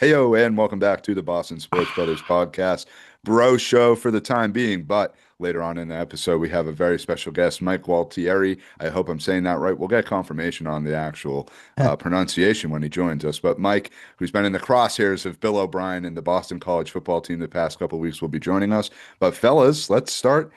Heyo, and welcome back to the Boston Sports Brothers podcast, bro show for the time being. But later on in the episode, we have a very special guest, Mike Gualtieri. I hope I'm saying that right. We'll get confirmation on the actual pronunciation when he joins us. But Mike, who's been in the crosshairs of Bill O'Brien and the Boston College football team the past couple of weeks, will be joining us. But fellas, let's start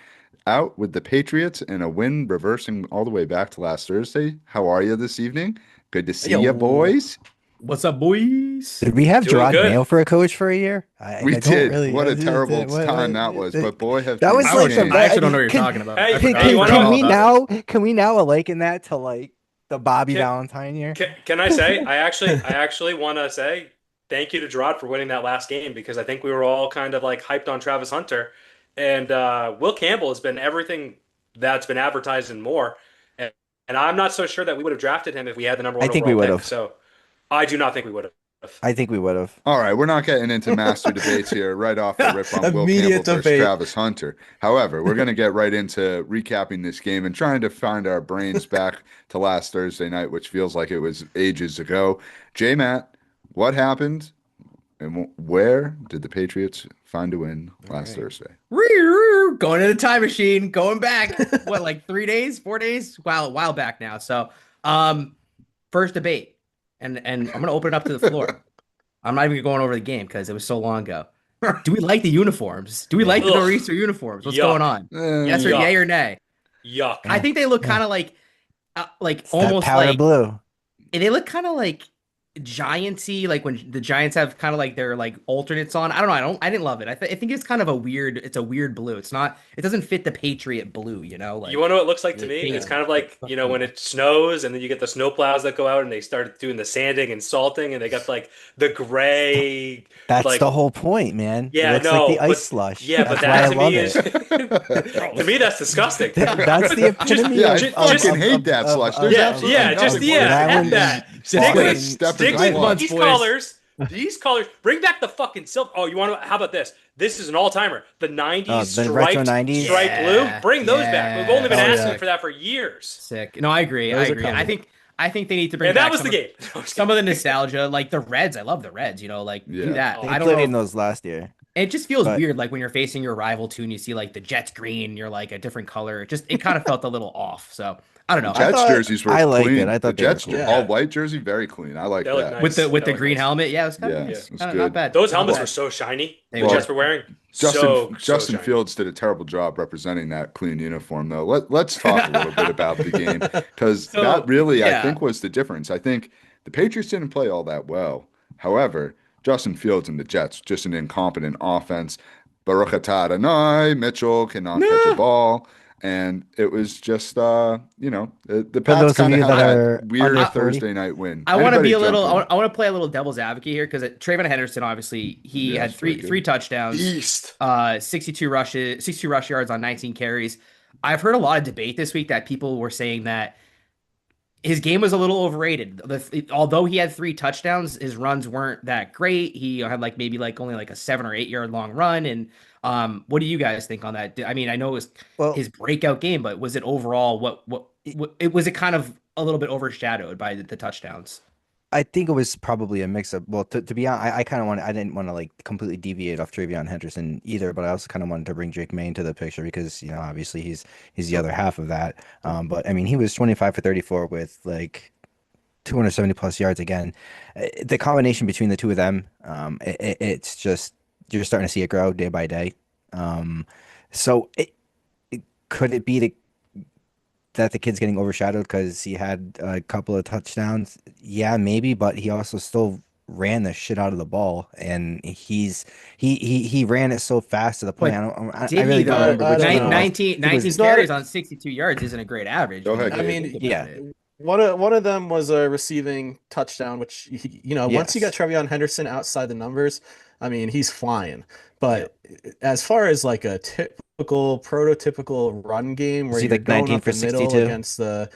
out with the Patriots and a win reversing all the way back to last Thursday. How are you this evening? Good to see you, Yo, boys. what's up, boys? Did we have Doing Gerard good. Mayo for a coach for a year? We I don't did. really. What I a just- terrible what- time that was. But boy, have that was things like the changed. I actually don't know what you're can- talking about. Hey, I Can, forgot hey, can, you all wanna- can we about that. now liken that to like the Bobby Can, Valentine year? can I say I actually want to say thank you to Gerard for winning that last game because I think we were all kind of like hyped on Travis Hunter, and Will Campbell has been everything that's been advertised and more. And I'm not so sure that we would have drafted him if we had the number I one think we overall would pick. have. So I do not think we would have. I think we would have. All right, we're not getting into master debates here right off the rip on Will Campbell Immediate versus debate. Travis Hunter. However, we're going to get right into recapping this game and trying to find our brains back to last Thursday night, which feels like it was ages ago. J-Matt, what happened and where did the Patriots find a win last Thursday? Going to the time machine, going back, what, like 3 days, 4 days? Wow, a while back now. So, first debate, and I'm gonna open it up to the floor. I'm not even going over the game because it was so long ago. Do we like the uniforms? Do we like the Ugh. nor'easter uniforms? What's Yuck. going on? Yes or Yuck. yay or nay? Yuck. I think they look Yeah. kind of like It's that almost powder like blue. they look kind of like Giantsy, like when the Giants have kind of like their like alternates on. I don't know. I didn't love it. I think it's kind of it's a weird blue. It doesn't fit the Patriot blue, like You want to know what it looks like to me? yeah. It's kind of like, when it snows and then you get the snow plows that go out and they start doing the sanding and salting and they got like the gray, That's like, the whole point, man. yeah, it looks no, like the but- ice slush. yeah, but That's why that I to love me it. is, to me, that's disgusting. That's the epitome Yeah, I of, fucking hate that slush. There's Yeah, absolutely yeah, just, nothing yeah, worse that than one that. is Stick fucking with, step stick in with slush. these boys. colors. These colors. Bring back the fucking silver. Oh, you want to? How about this? This is an all-timer. The '90s the retro striped 90s? striped blue. Bring those back. We've only been Yeah. asking Yeah. for that for years. sick. No, I agree. Those I are agree. coming. I think they need to bring And that back was the game. some of the nostalgia, like the Reds. I love the Reds. Like Yeah. do that. They I don't played know. in those last year. It just feels But- weird, like when you're facing your rival too, and you see like the Jets green, you're like a different color. It kind of felt a little off. So I don't know. Jets thought- jerseys were I liked clean. it. I thought the they were Jets cool. all white jersey, very clean. I like They look that. nice. with the That was green nice. helmet, yeah, it was kind Yeah, of it's nice. good. Not bad. Those Not helmets bad. were so shiny. They The were. Jets were wearing. Justin So Justin shiny. Fields did a terrible job representing that clean uniform, though. Let's talk a little bit about the game because So, that really, I yeah. think, was the difference. I think the Patriots didn't play all that well. However, Justin Fields and the Jets, just an incompetent offense. Baruch atah Adonai, Mitchell cannot catch a ball. And it was just, the Pats those of kind of you had that that are weird under 30. Thursday night win. I want to be a Anybody little. jump in? I want to play a little devil's advocate here because Trayvon Henderson, obviously, he Yeah, had that's pretty three good. touchdowns, Beast. 62 rush yards on 19 carries. I've heard a lot of debate this week that people were saying that his game was a little overrated. Although he had 3 touchdowns, his runs weren't that great. He had maybe only a 7 or 8 yard long run. And what do you guys think on that? I mean, I know it was Well, his breakout game, but was it overall was it kind of a little bit overshadowed by the touchdowns? I think it was probably a mix of, well, to be honest, I didn't want to completely deviate off Travion Henderson either, but I also kind of wanted to bring Drake May into the picture because, obviously he's the other half of that. But I mean, he was 25 for 34 with 270 plus yards again. The combination between the two of them, it's just, you're starting to see it grow day by day. So could it be that the kid's getting overshadowed because he had a couple of touchdowns? Yeah, maybe, but he also still ran the shit out of the ball, and he ran it so fast to the point. I Did really he don't though? remember which game it was. 19 He's not carries on 62 yards isn't a great average. Go ahead, I Gabe. mean, Yeah. one of them was a receiving touchdown, which once you got Yes. Trevion Henderson outside the numbers, I mean, he's flying. But as far as a prototypical run game where Was he you're going 19 up for the middle 62? against what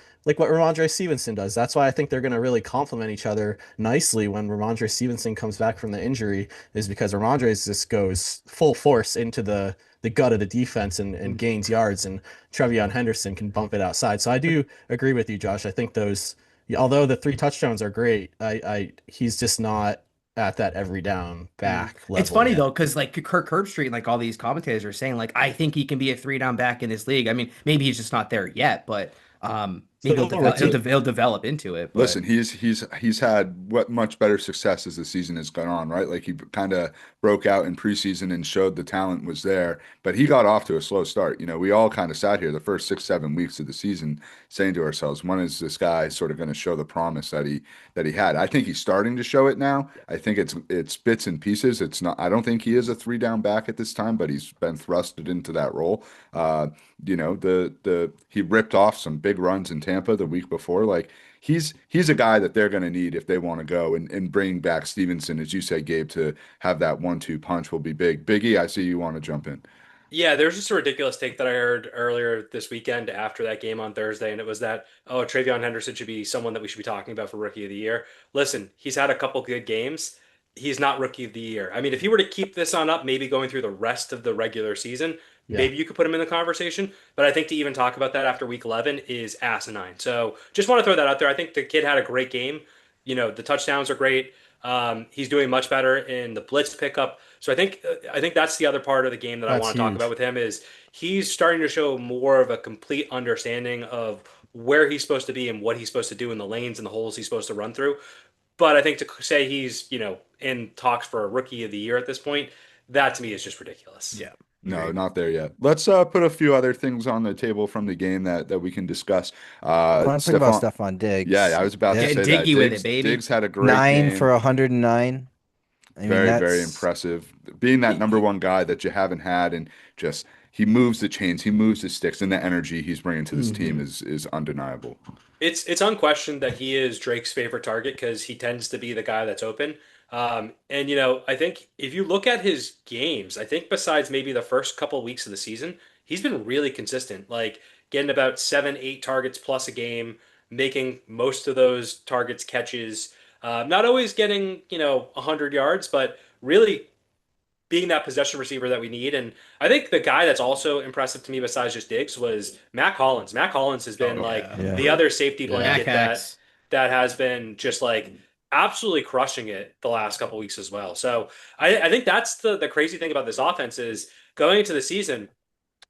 Ramondre Stevenson does, that's why I think they're going to really complement each other nicely when Ramondre Stevenson comes back from the injury, is because Ramondre just goes full force into the gut of the defense and gains yards, and Trevion Henderson can bump it outside. So I do agree with you, Josh. I think although the 3 touchdowns are great, he's just not at that every down back level. It's funny yet. though, because like Kirk Herbstreit and like all these commentators are saying, like, I think he can be a 3-down back in this league. I mean, maybe he's just not there yet, but maybe Still he'll develop into it. But Listen, he's had what much better success as the season has gone on, right? Like he kind of broke out in preseason and showed the talent was there, but he got off to a slow start. You know, we all kind of sat here the first 6, 7 weeks of the season saying to ourselves, when is this guy sort of going to show the promise that he had? I think he's starting to show it now. I think it's bits and pieces. It's not. I don't think he is a 3-down back at this time, but he's been thrusted into that role. You know, he ripped off some big runs in Tampa the week before. Like he's a guy that they're going to need if they want to go, and bringing back Stevenson, as you say, Gabe, to have that 1-2 punch will be big. Biggie, I see you want to jump in. Yeah, there's just a ridiculous take that I heard earlier this weekend after that game on Thursday, and it was that, oh, Travion Henderson should be someone that we should be talking about for Rookie of the Year. Listen, he's had a couple good games. He's not Rookie of the Year. I mean, if he were to keep this on up, maybe going through the rest of the regular season, maybe you could put him in the conversation. But I think to even talk about that after week 11 is asinine. So just want to throw that out there. I think the kid had a great game. You know, the touchdowns are great. He's doing much better in the blitz pickup. So I think that's the other part of the game that I want to talk about with him is he's starting to show more of a complete understanding of where he's supposed to be and what he's supposed to do in the lanes and the holes he's supposed to run through. But I think to say he's, you know, in talks for a Rookie of the Year at this point, that to me is just ridiculous. yeah. No, not there yet. Let's put a few other things on the table from the game that we can discuss. I want to talk about Stephon Diggs. Yeah, I was about to say that. Diggy with it, baby. Diggs had a great 9 game. for 109. I mean, Very impressive. Being that number one guy that you haven't had, and just he moves the chains, he moves the sticks, and the energy he's bringing to this team is undeniable. It's unquestioned that he is Drake's favorite target because he tends to be the guy that's open. And you know, I think if you look at his games, I think besides maybe the first couple of weeks of the season, he's been really consistent, like getting about 7, 8 targets plus a game, making most of those targets catches. Not always getting, you know, 100 yards, but really being that possession receiver that we need. And I think the guy that's also impressive to me besides just Diggs was Matt Collins. Matt Collins has been the other safety blanket that has been just like absolutely crushing it the last couple weeks as well. So I think that's the crazy thing about this offense is going into the season,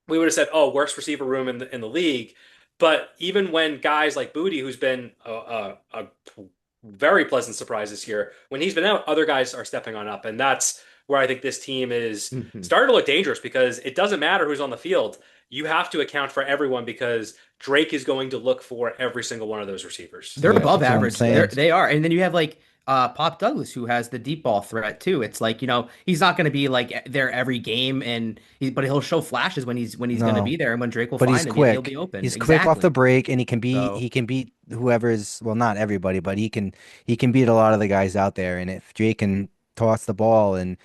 we would have said, oh, worst receiver room in the league. But even when guys like Booty, who's been a very pleasant surprise this year, when he's been out, other guys are stepping on up. And that's where I think this team is starting to look dangerous because it doesn't matter who's on the field. You have to account for everyone because Drake is going to look for every single one of those receivers. They're above average. They are. And then you have like Pop Douglas, who has the deep ball threat too. It's like, you know, he's not going to be like there every game, but he'll show flashes when he's going to be there, and when Drake will find him, he'll be open. He's quick off the break, and he can beat whoever's, well, not everybody, but he can beat a lot of the guys out there. And if Drake can toss the ball and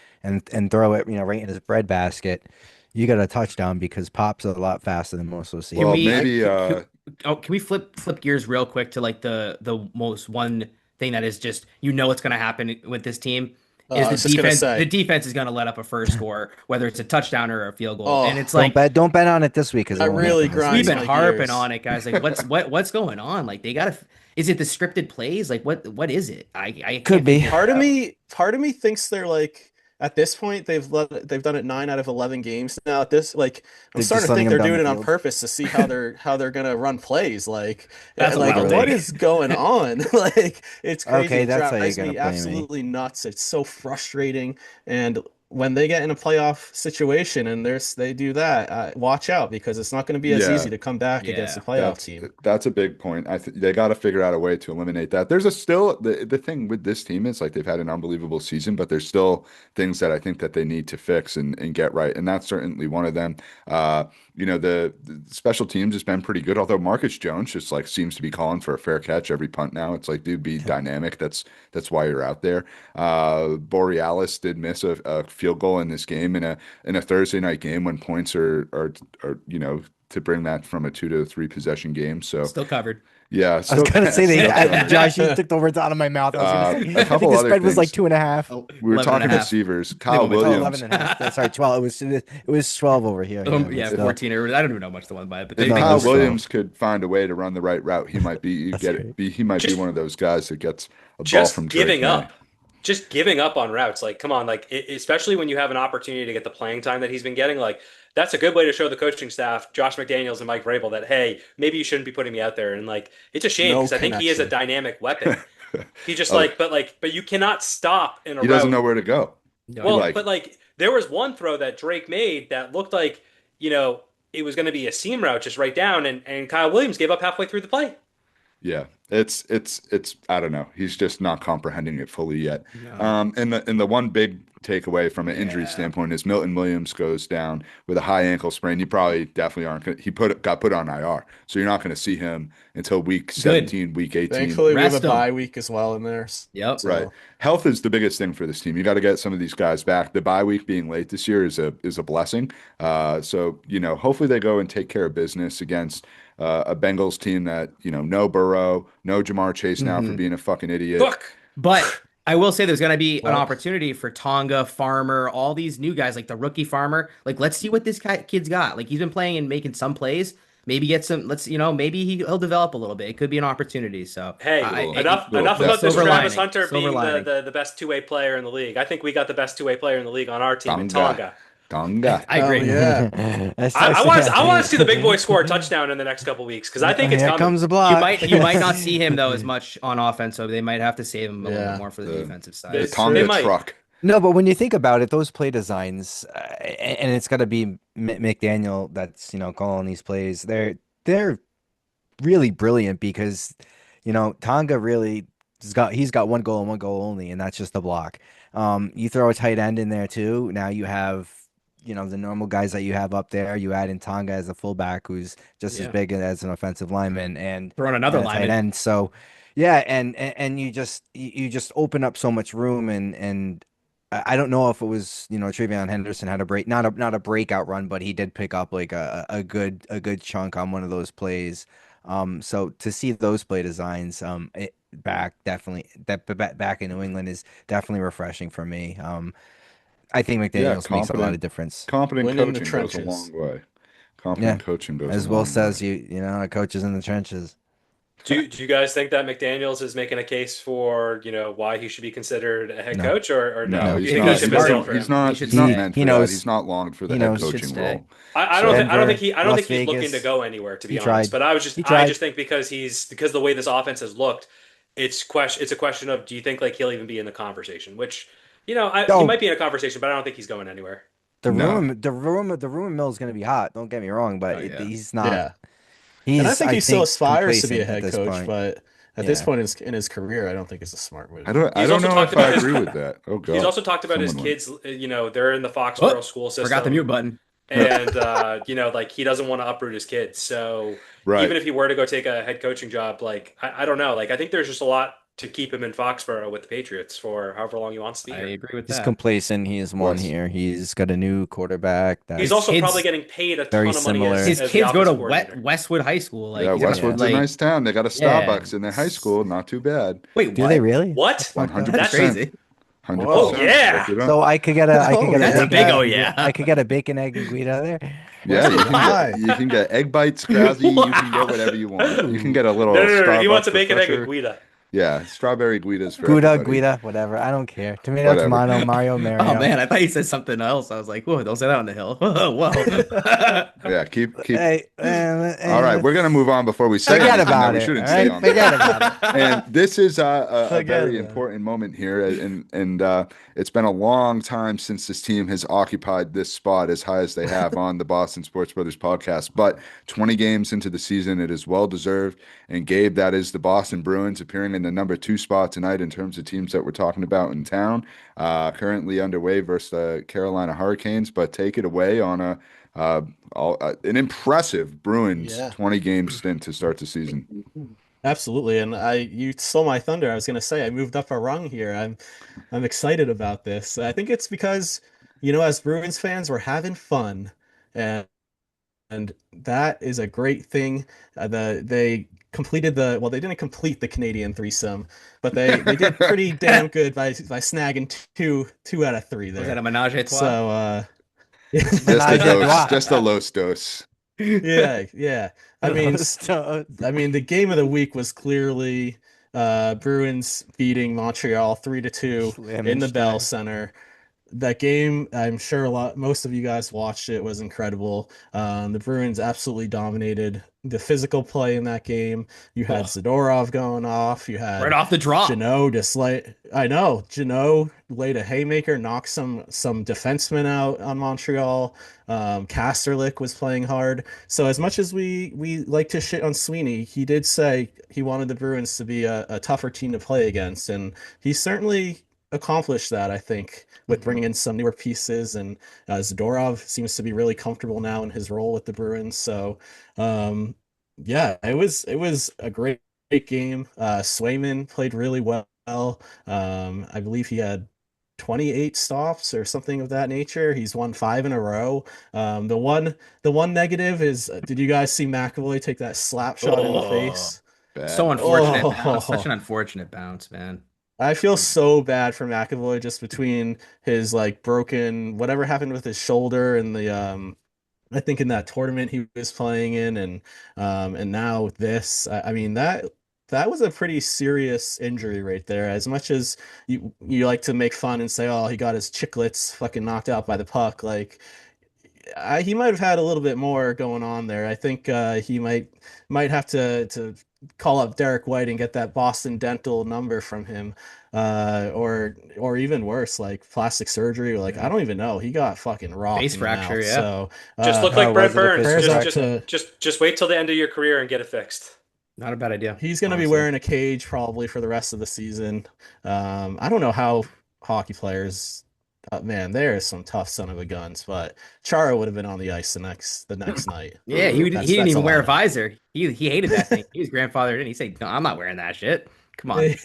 throw it, you know, right in his breadbasket, you got a touchdown because Pop's a lot faster than most of those. Well, can we flip gears real quick to like the most one thing that is just, you know, what's going to happen with this team is the defense. The defense is going to let up a first score, whether it's a touchdown or a field goal. And it's like, don't bet on it this week because we've been harping on it, guys. Like, what's going on? Like, they gotta. Is it the scripted plays? Like, what is it? I could be. Part of me thinks they're like, at this point they've done it 9 out of 11 games now. At this, like, I'm starting to think they're doing it on purpose to see how they're gonna run plays. Like, what is going on? Like, it's crazy. Okay, that's how you gotta play absolutely me. Nuts. It's so frustrating. And when they get in a playoff situation and they do that, watch out because it's not going to be as easy to come back against the playoff team. That's a big point. They got to figure out a way to eliminate that. There's still the thing with this team is like they've had an unbelievable season, but there's still things that I think that they need to fix and get right, and that's certainly one of them. You know, the special teams has been pretty good, although Marcus Jones just like seems to be calling for a fair catch every punt now. It's like, dude, be dynamic. That's why you're out there. Borealis did miss a field goal in this game in a Thursday night game when points are you know, to bring that from a 2 to 3 possession game. So still covered. Yeah, I was gonna say Josh, you took the words out of my mouth. I think the spread was like 2.5. We were talking receivers. Kyle Williams. 11.5. Sorry, 12. It was 12 over here. 14. I don't even know much the one by, but if Kyle Williams could find a way to run the right route, he might be one of those guys that gets a ball from Drake giving up. just giving up on routes. Like, come on, like especially when you have an opportunity to get the playing time that he's been getting, like that's a good way to show the coaching staff, Josh McDaniels and Mike Vrabel, that hey, maybe you shouldn't be putting me out there. And like, it's a shame No because I think he is a connection. dynamic weapon. He just Oh, but you cannot stop in a he doesn't route. know where to go. No, Well, Like, but like there was one throw that Drake made that looked like, you know, it was going to be a seam route just right down, and Kyle Williams gave up halfway through the play. yeah, it's I don't know. He's just not comprehending it fully yet. no. And the one big takeaway from an injury Yeah. standpoint is Milton Williams goes down with a high ankle sprain. You probably definitely aren't gonna, got put on IR, so you're not going to see him until week 17, week 18. Thankfully, we have a Rest 'em. bye week as well in there. Yep. So, Right. Health is the biggest thing for this team. You got to get some of these guys back. The bye week being late this year is a blessing. So hopefully they go and take care of business against a Bengals team that no Burrow, no Jamar Chase now for Mhm. being a fucking idiot. Look, But I will say there's going to be an Well- opportunity for Tonga, Farmer, all these new guys, like the rookie Farmer. Like, let's see what this kid's got. Like, he's been playing and making some plays. Maybe get some. Maybe he'll develop a little bit. It could be an opportunity. So hey, Cool. enough Cool. enough Yeah. about this Silver Travis lining. Hunter Silver being lining. the best two-way player in the league. I think we got the best two-way player in the league on our team in Tonga. Tonga. I agree. Oh, yeah. I want to see the big boy score a touchdown in the next couple weeks because I think it's Here coming. comes the block. You might not see him though as much on offense, so they might have to save him a little Yeah. bit more for the defensive side. The They Tonga might. truck. No, but when you think about it, those play designs, and it's got to be McDaniel that's calling these plays. They're really brilliant because Tonga really he's got one goal and one goal only, and that's just the block. You throw a tight end in there too. Now you have the normal guys that you have up there. You add in Tonga as a fullback who's just as Yeah. big as an offensive lineman, and Throwing another and a tight lineman. end. So yeah, and you just open up so much room, and I don't know if it was Trevion Henderson had a break, not a breakout run, but he did pick up like a good chunk on one of those plays. So to see those play designs back in New England is definitely refreshing for me. I think Yeah, McDaniels makes a lot of difference. Competent Win in the coaching goes a trenches. long way. Competent coaching goes As a Will long says, way. a coach is in the trenches. Do you guys think that McDaniels is making a case for why he should be considered a head No. coach or no? No, You he's think not. the ship is sailed for He's him? not. He should He's not stay. meant He for knows- that. He's not long for the he head knows- He should coaching stay. role. I So- don't think Denver, he's Las looking Vegas. to go anywhere to be He honest. tried. But I He just tried. think because the way this offense has looked, it's a question of do you think like he'll even be in the conversation? Which he Oh. might be in a conversation, but I don't think he's going anywhere. The No. rumor mill is going to be hot. Don't get me wrong, but Oh, yeah. he's not. Yeah. He's, And I think he still aspires to be a complacent at head this coach, point. but at this Yeah. point in his career, I don't think it's a smart move. I don't He's also know talked if I about his- agree with that. Oh god. He's also talked about his Someone kids. They're in the Foxborough Oh, school system. Forgot the mute button. And like he doesn't want to uproot his kids. So Right. even if he were to go take a head coaching job, like I don't know. Like I think there's just a lot to keep him in Foxborough with the Patriots for however long he wants to be I here. agree with He's that. complacent. He is one Wes. here. He's got a new quarterback. He's That's also kids- probably getting paid a very ton of money similar. as, His as the kids go offense to coordinator. Westwood High School. Like, Yeah, he's gonna, Westwood's like, a nice town. They got a Yeah. Starbucks in their high school. Not too bad. Wait, Do what? they really? What? 100%. That's crazy. 100%. Whoa, yeah. Look it up. So I could get a That's a big egg- oh yeah. I could get a bacon, egg, and Guido there. Yeah, Why? you can get egg bites, Krause. You can get whatever you want. You can get a little. No. He Starbucks wants a bacon, egg, and refresher. Guida. Yeah, strawberry Guidas for Guido, everybody. Guida, whatever. I don't care. Tomato, Whatever. tomato, Mario, Mario. Oh man, I thought you said something else. I was like, whoa, don't say that on the hill. Whoa. Yeah, keep. Hey, All right, we're gonna move on before we say forget anything that about we it. shouldn't all say right? on Forget there. about it. And this is a Forget very about it. important moment here, and it's been a long time since this team has occupied this spot as high as they have on the Boston Sports Brothers podcast. But 20 games into the season, it is well deserved. And Gabe, that is the Boston Bruins appearing in the number 2 spot tonight in terms of teams that we're talking about in town. Currently underway versus the Carolina Hurricanes, but take it away on an impressive Bruins Yeah. 20 game stint to start the season. Absolutely, and you stole my thunder. I was gonna say I moved up a rung here. I'm excited about this. I think it's because as Bruins fans, we're having fun, and that is a great thing. They completed they didn't complete the Canadian threesome, but they did pretty damn good by snagging two out of three Was that there. a menage a trois? So Just a Menage a dose, trois. just a Los Dos. yeah. I mean, the game of the week was clearly Bruins beating Montreal 3-2 in the Bell Schlemenstein. Center. That game, I'm sure most of you guys watched it, was incredible. The Bruins absolutely dominated the physical play in that game. You had Oh, Zadorov going off. You Right had off the drop. I know Jeannot laid a haymaker, knocked some defensemen out on Montreal. Kasterlik was playing hard. So as much as we like to shit on Sweeney, he did say he wanted the Bruins to be a tougher team to play against, and he certainly accomplished that, I think, with bringing in some newer pieces. And Zadorov seems to be really comfortable now in his role with the Bruins. So, um, yeah, it was a great game. Swayman played really well. I believe he had 28 stops or something of that nature. He's won 5 in a row. The one negative is, did you guys see McAvoy take that slap shot in the Oh, face? so Bad. unfortunate bounce. Such Oh, an unfortunate bounce, man. I feel so bad for McAvoy just between his like broken whatever happened with his shoulder and the I think in that tournament he was playing in and now this. I mean that was a pretty serious injury right there. As much as you like to make fun and say, oh, he got his chiclets fucking knocked out by the puck, like he might have had a little bit more going on there. I think he might have to call up Derek White and get that Boston Dental number from him, or even worse, like plastic surgery. Like I Yeah. don't even know. He got fucking rocked Face in the fracture, mouth. yeah. So just look Oh, like Brent was it a Burns. prayers physical Just out just fracture? to. just wait till the end of your career and get it fixed. Not a bad idea, He's going to be honestly. wearing a cage probably for the rest of the season. I don't know how hockey players, man, there is some tough son of a guns, but Chara would have been on the ice the next night. Yeah, he That's didn't that's even all I wear a know. visor. He hated that thing. He was grandfathered in. He said, "No, I'm not wearing that shit. Come on."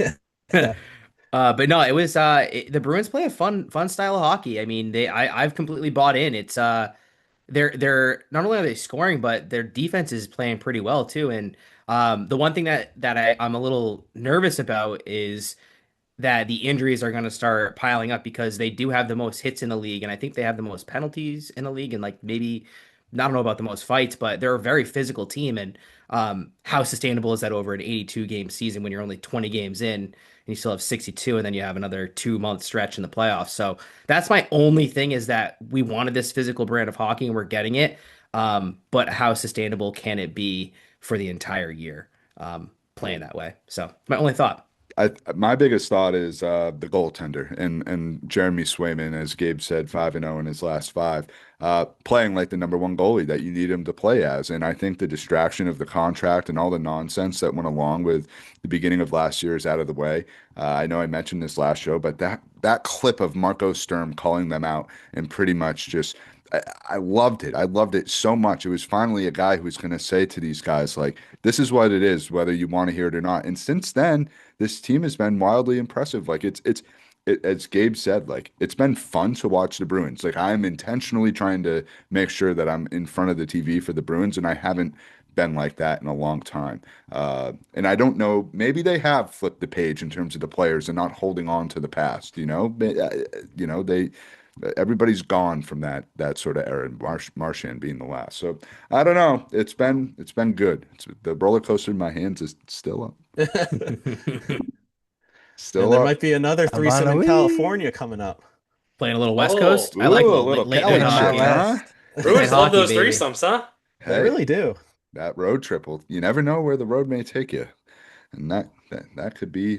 But no, it was the Bruins play a fun style of hockey. I mean, I've completely bought in. It's they're not only are they scoring, but their defense is playing pretty well too. And the one thing that I'm a little nervous about is that the injuries are going to start piling up because they do have the most hits in the league, and I think they have the most penalties in the league, and like maybe I don't know about the most fights, but they're a very physical team. And how sustainable is that over an 82 game season when you're only 20 games in and you still have 62, and then you have another 2 month stretch in the playoffs? So that's my only thing is that we wanted this physical brand of hockey and we're getting it. But how sustainable can it be for the entire year playing that way? So my only thought. My biggest thought is the goaltender and Jeremy Swayman, as Gabe said, 5-0 in his last five, playing like the number one goalie that you need him to play as. And I think the distraction of the contract and all the nonsense that went along with the beginning of last year is out of the way. I know I mentioned this last show, but that clip of Marco Sturm calling them out and pretty much just I loved it. I loved it so much. It was finally a guy who was going to say to these guys, like, this is what it is, whether you want to hear it or not. And since then, this team has been wildly impressive. Like as Gabe said, like it's been fun to watch the Bruins. Like I'm intentionally trying to make sure that I'm in front of the TV for the Bruins, and I haven't been like that in a long time. And I don't know, maybe they have flipped the page in terms of the players and not holding on to the past. They everybody's gone from that sort of era. Marchand being the last. So I don't know. It's been good. The roller coaster in my hands is still up. And Still there up. might be another threesome in Havana, California coming up. Playing a little West Oh, Coast. I like Ooh, a little late living night Cali on that hockey. chicken, huh? west. Late night Bruins love hockey, those baby. threesomes, huh? They Hey, really do. that road trip will, you never know where the road may take you. And that could be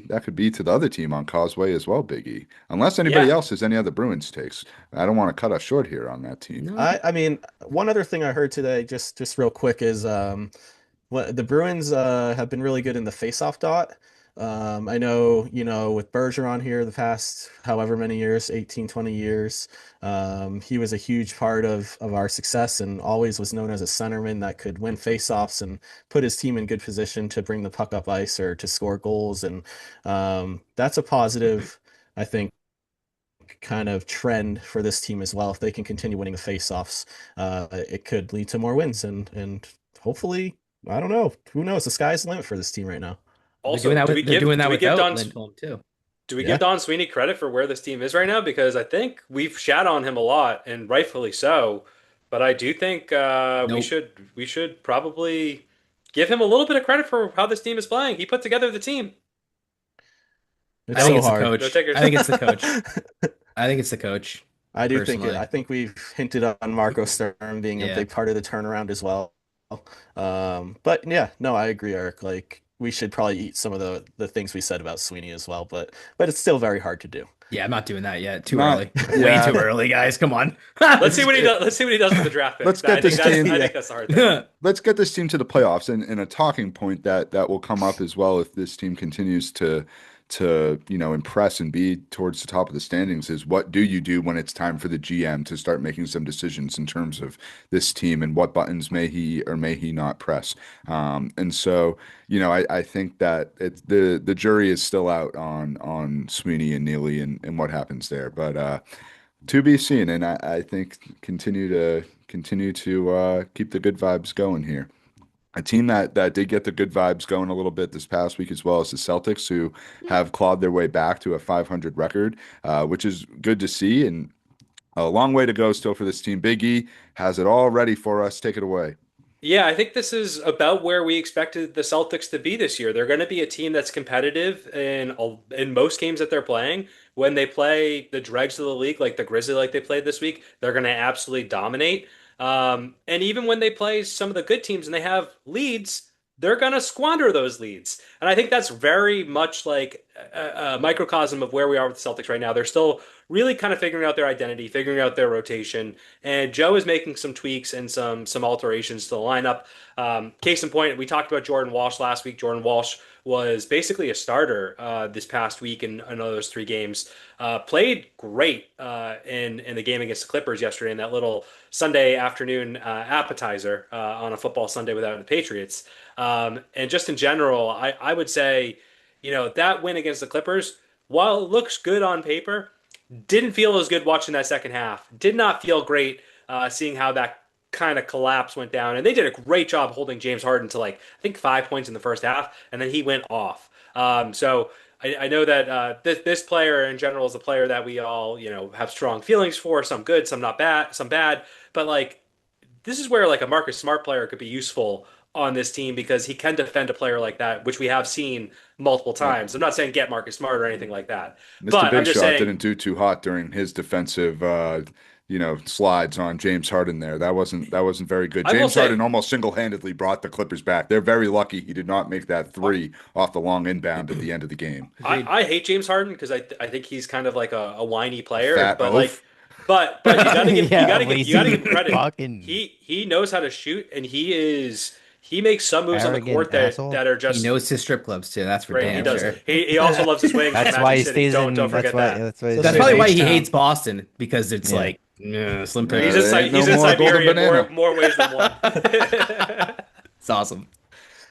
to the other team on Causeway as well, Big E. Unless anybody Yeah. else has any other Bruins takes. I don't want to cut us short here on that team. No, I mean, one other thing I heard today, just real quick, is what the Bruins have been really good in the faceoff dot. I know, with Bergeron here the past however many years, 18, 20 years, he was a huge part of our success and always was known as a centerman that could win faceoffs and put his team in good position to bring the puck up ice or to score goals. And that's a positive, I think, kind of trend for this team as well. If they can continue winning the faceoffs, it could lead to more wins and hopefully, I don't know. Who knows? The sky's the limit for this team right now. they're doing Also, that do we with they're give doing do that we give without Don Lindholm too. do we give Yeah. Don Sweeney credit for where this team is right now? Because I think we've shat on him a lot, and rightfully so. But I do think we Nope. should probably give him a little bit of credit for how this team is playing. He put together the team. It's I think so it's the hard. coach. No takers. I think it's the coach. I think it's the coach. I do think Personally. I think we've hinted on Marco Sturm being a Yeah. big part of the turnaround as well. But yeah, no, I agree, Eric. Like we should probably eat some of the things we said about Sweeney as well, but it's still very hard to do. Yeah, I'm not doing that yet. Too Not- early. yeah. Way too early, guys. Come on. Let's see what he does. Let's see what he does with the draft pick. Let's get this team- I think that's the hard thing. Let's get this team to the playoffs, and a talking point that will come up as well if this team continues to impress and be towards the top of the standings is what do you do when it's time for the GM to start making some decisions in terms of this team and what buttons may he or may he not press. And so I think that the jury is still out on Sweeney and Neely and what happens there, but to be seen. And I think continue to keep the good vibes going here. A team that did get the good vibes going a little bit this past week as well as the Celtics, who have clawed their way back to a 500 record, which is good to see. And a long way to go still for this team. Big E has it all ready for us. Take it away. Yeah, I think this is about where we expected the Celtics to be this year. They're going to be a team that's competitive in most games that they're playing. When they play the dregs of the league, like the Grizzlies, like they played this week, they're going to absolutely dominate. And even when they play some of the good teams and they have leads, they're going to squander those leads. And I think that's very much like a microcosm of where we are with the Celtics right now. They're still really kind of figuring out their identity, figuring out their rotation. And Joe is making some tweaks and some alterations to the lineup. Case in point, we talked about Jordan Walsh last week. Jordan Walsh was basically a starter this past week in those 3 games. Played great in the game against the Clippers yesterday in that little Sunday afternoon appetizer on a football Sunday without the Patriots. And just in general, I would say, that win against the Clippers, while it looks good on paper, didn't feel as good watching that second half. Did not feel great seeing how that kind of collapse went down. And they did a great job holding James Harden to I think 5 points in the first half, and then he went off. So I know that this player in general is a player that we all, have strong feelings for, some good, some not bad, some bad. But this is where a Marcus Smart player could be useful on this team because he can defend a player like that, which we have seen multiple times. I'm not saying get Marcus Smart or anything like that. Mr. But Big I'm just Shot saying, didn't do too hot during his defensive slides on James Harden there. That wasn't very good. I will James say- Harden almost single-handedly brought the Clippers back. They're very lucky he did not make that 3 off the long inbound at the end of the game. I hate James Harden because I think he's kind of like a whiny player, Fat but oaf. but you gotta give Yeah, you gotta lazy give credit. fucking- He knows how to shoot, and he makes some moves on the Arrogant court asshole. that are just He knows his strip clubs too. That's for great. He damn does. sure. He also loves his wings. That's from why he Magic City. stays in. Don't forget that. That's why. That's So probably why he H-Town. hates Boston because it's Yeah. slim He's pickings. in, Ain't he's no in more golden Siberia banana. more ways than one. It's awesome.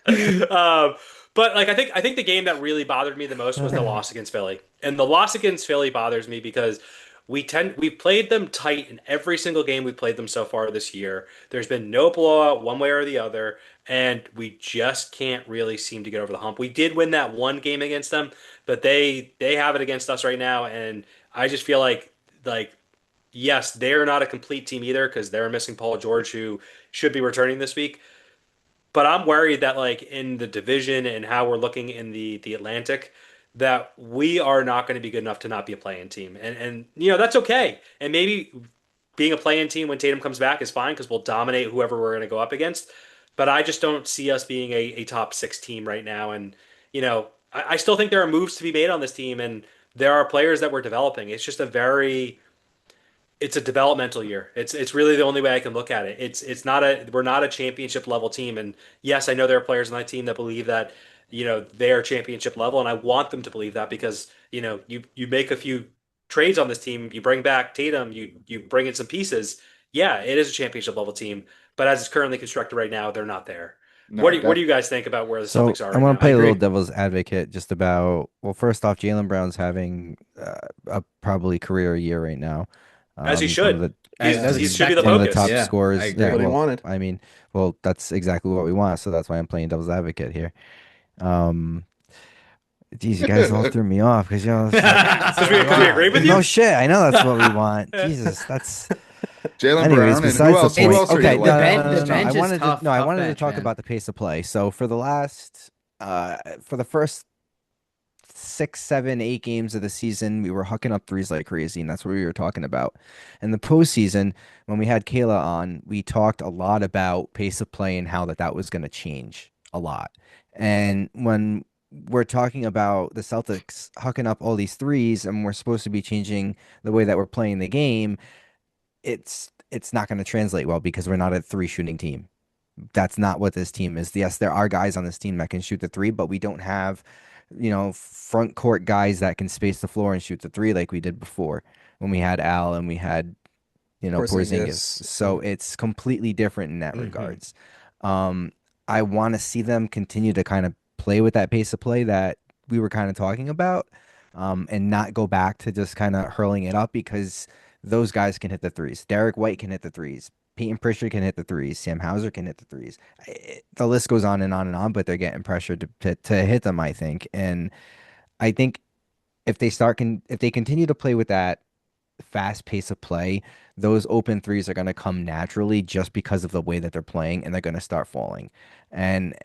But I think the game that really bothered me the most was the loss against Philly. And the loss against Philly bothers me because we played them tight in every single game we played them so far this year. There's been no blowout one way or the other, and we just can't really seem to get over the hump. We did win that one game against them, but they have it against us right now, and I just feel like yes, they're not a complete team either because they're missing Paul George, who should be returning this week. But I'm worried that in the division and how we're looking in the Atlantic, that we are not going to be good enough to not be a play-in team. And that's okay. And maybe being a play-in team when Tatum comes back is fine because we'll dominate whoever we're going to go up against. But I just don't see us being a top 6 team right now. And, I still think there are moves to be made on this team, and there are players that we're developing. It's just it's a developmental year. It's really the only way I can look at it. We're not a championship level team. And yes, I know there are players on that team that believe that, they are championship level, and I want them to believe that because, you make a few trades on this team, you bring back Tatum, you bring in some pieces. Yeah, it is a championship level team, but as it's currently constructed right now, they're not there. No, What do you guys think about where the Celtics are I right want now? to play a little agree. devil's advocate just about, well, first off, Jaylen Brown's having a probably career year right now. As he One should. of the- He should be the one of the focus. top Yeah, scorers. I agree. What he well, wanted. I mean, well, that's exactly what we want, so that's why I'm playing devil's advocate here. Geez, you guys all threw me off because Because we agree with you? No shit, I know that's what we want. Jesus, that's. Jaylen Anyways, Brown and besides who else? the Who point, else are okay, you no, like? Ben- no, no, the no, no. bench I is wanted tough- to, no, I tough wanted to bench, talk man. about the pace of play. So for the last, for the first 6, 7, 8 games of the season, we were hucking up threes like crazy, and that's what we were talking about. In the postseason, when we had Kayla on, we talked a lot about pace of play and how that was going to change a lot. And when we're talking about the Celtics hucking up all these threes, and we're supposed to be changing the way that we're playing the game, it's not going to translate well because we're not a three shooting team. That's not what this team is. Yes, there are guys on this team that can shoot the three, but we don't have, front court guys that can space the floor and shoot the three like we did before when we had Al and we had, Porzingis. So it's completely different in that regards. I want to see them continue to kind of play with that pace of play that we were kind of talking about, and not go back to just kind of hurling it up because those guys can hit the threes. Derek White can hit the threes. Peyton Pritchard can hit the threes. Sam Hauser can hit the threes. The list goes on and on and on, but they're getting pressured to hit them, I think. And I think if they continue to play with that fast pace of play, those open threes are going to come naturally just because of the way that they're playing, and they're going to start falling. And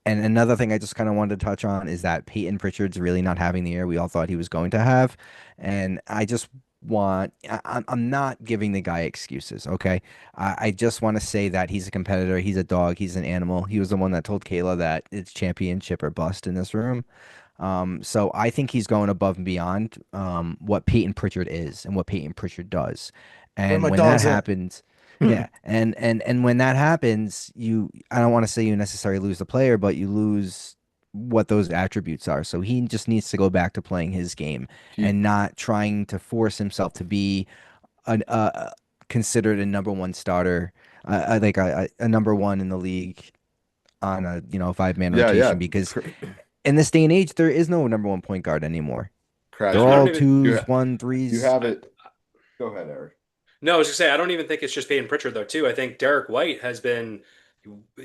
another thing I just kind of wanted to touch on is that Peyton Pritchard's really not having the year we all thought he was going to have, and I'm not giving the guy excuses, okay? I just want to say that he's a competitor, he's a dog, he's an animal. He was the one that told Kayla that it's championship or bust in this room. So I think he's going above and beyond what Peyton Pritchard is and what Peyton Pritchard does. And when that happens, yeah, and when that happens, I don't want to say you necessarily lose the player, but you lose what those attributes are. So he just needs to go back to playing his game and not trying to force himself to be considered a number one starter, like a number one in the league on a 5-man rotation because in this day and age there is no number one point guard anymore. They're all twos, 1-3s. You have it. Go ahead, Eric. No, I was just saying I don't even think it's just Peyton Pritchard though too. I think Derek White has been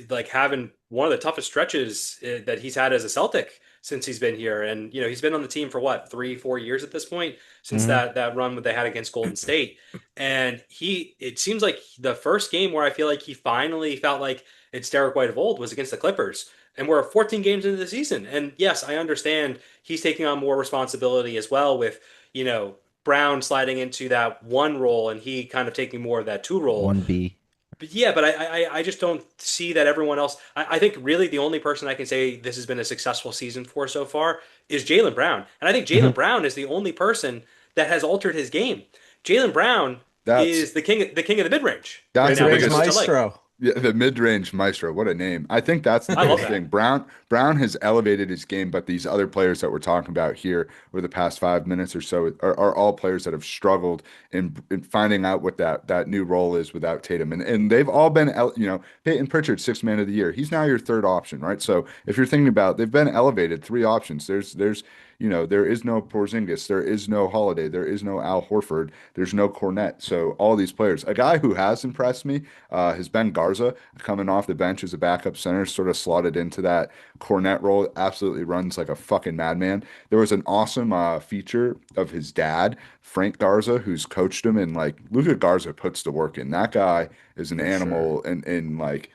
like having one of the toughest stretches that he's had as a Celtic since he's been here. And, he's been on the team for what, 3-4 years at this point since that run that they had against Golden State. And it seems like the first game where I feel like he finally felt like it's Derek White of old was against the Clippers. And we're 14 games into the season. And yes, I understand he's taking on more responsibility as well with, Brown sliding into that one role and he kind of taking more of that two role. 1B. But yeah, but I just don't see that everyone else. I think really the only person I can say this has been a successful season for so far is Jaylen Brown. And I think Jaylen Brown is the only person that has altered his game. Jaylen Brown is the king of the mid-range. That's right the biggest maestro. Yeah, the mid-range maestro. What a name. I think that's the biggest thing. Brown has elevated his game, but these other players that we're talking about here over the past 5 minutes or so are all players that have struggled in finding out what that new role is without Tatum. And they've all been, Peyton Pritchard, 6th man of the year. He's now your third option, right? So if you're thinking about, they've been elevated 3 options. There's there is no Porzingis, there is no Holiday, there is no Al Horford, there's no Cornette. So all these players, a guy who has impressed me has been Garza, coming off the bench as a backup center, sort of slotted into that Cornette role. Absolutely runs like a fucking madman. There was an awesome feature of his dad, Frank Garza, who's coached him, and like Luka Garza puts the work in. That guy is an animal, and like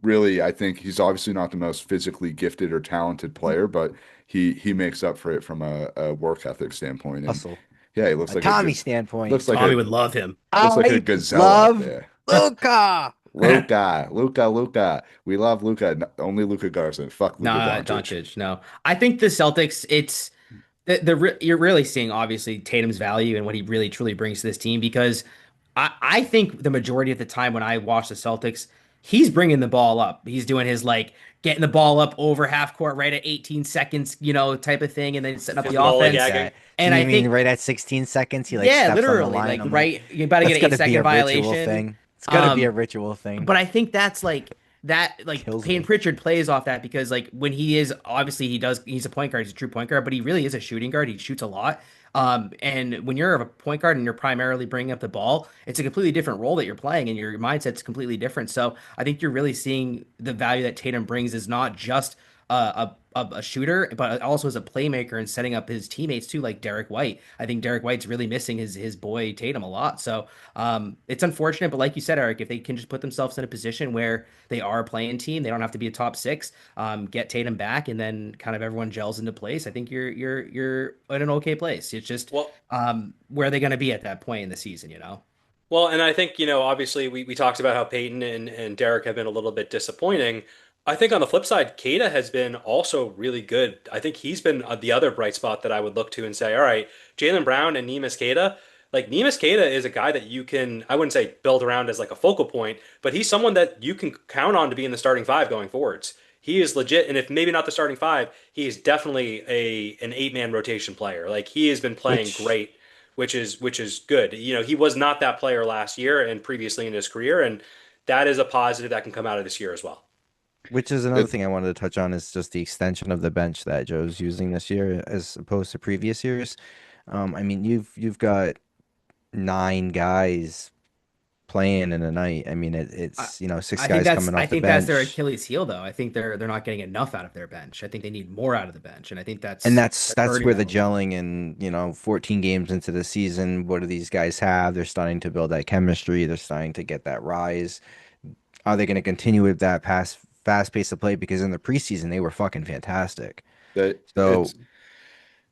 really, I think he's obviously not the most physically gifted or talented player, but he makes up for it from a work ethic standpoint. And Hustle. yeah, he looks like Tommy standpoint. Looks like Tommy would love him. Looks like a gazelle out there. Luka. Luka. We love Luka. Only Luka Garza. Fuck Luka Doncic. Doncic. No, I think the Celtics. It's you're really seeing obviously Tatum's value and what he really truly brings to this team because I think the majority of the time when I watch the Celtics, he's bringing the ball up. He's doing his getting the ball up over half court right at 18 seconds, type of thing, and then setting up the offense. And I think right at 16 seconds, he steps literally, on the line. right, you're about to get an 8-second violation. It's gotta be a ritual thing. But I think that's Peyton Pritchard plays off that because when he is obviously he's a point guard, he's a true point guard, but he really is a shooting guard. He shoots a lot. And when you're a point guard and you're primarily bringing up the ball, it's a completely different role that you're playing and your mindset's completely different. So I think you're really seeing the value that Tatum brings is not just a shooter, but also as a playmaker and setting up his teammates too, like Derek White. I think Derek White's really missing his boy Tatum a lot. So it's unfortunate, but like you said, Eric, if they can just put themselves in a position where they are a playing team, they don't have to be a top six, get Tatum back, and then kind of everyone gels into place. I think you're in an okay place. It's just Well, where are they going to be at that point in the season, you know? Well, and I think, obviously we talked about how Peyton and Derek have been a little bit disappointing. I think on the flip side, Kata has been also really good. I think he's been the other bright spot that I would look to and say, all right, Jaylen Brown and Neemias Queta. Like Neemias Queta is a guy that you can, I wouldn't say build around as like a focal point, but he's someone that you can count on to be in the starting five going forwards. He is legit, and if maybe not the starting five, he is definitely an 8-man rotation player. Like he has been playing great, which is good. He was not that player last year and previously in his career, and that is a positive that can come out of this year as well. Which is another thing I wanted to touch on is just the extension of the bench that Joe's using this year as opposed to previous years. I mean, you've got 9 guys playing in a night. I mean, it's 6 guys coming off I the think that's their bench. Achilles heel, though. I think they're not getting enough out of their bench. I think they need more out of the bench, and I think And that's that's hurting where them the a little. gelling and 14 games into the season, what do these guys have? They're starting to build that chemistry. They're starting to get that rise. Are they going to continue with that fast pace of play? Because in the preseason they were fucking fantastic. That So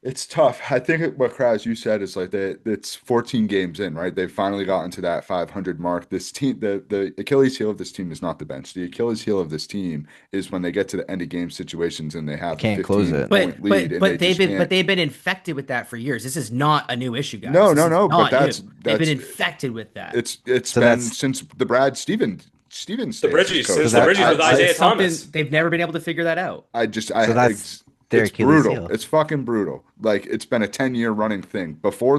it's tough. I think what Kraz you said is like it's 14 games in, right? They've finally gotten to that 500 mark. This team, the Achilles heel of this team is not the bench. The Achilles heel of this team is when they get to the end of game situations and they they have a can't close 15 it. point lead and they just can't. They've been infected with that for years. This is not a new issue, guys. No, This no, is no. But not new. They've been that's infected with that. it's So been that's since the Brad Stevens The days as Bridges, coach. since so the that Bridges with I Isaiah It's something Thomas. they've never been able to figure that out. I just so that's their it's Achilles brutal. heel. It's fucking brutal. Like it's been a 10-year running thing before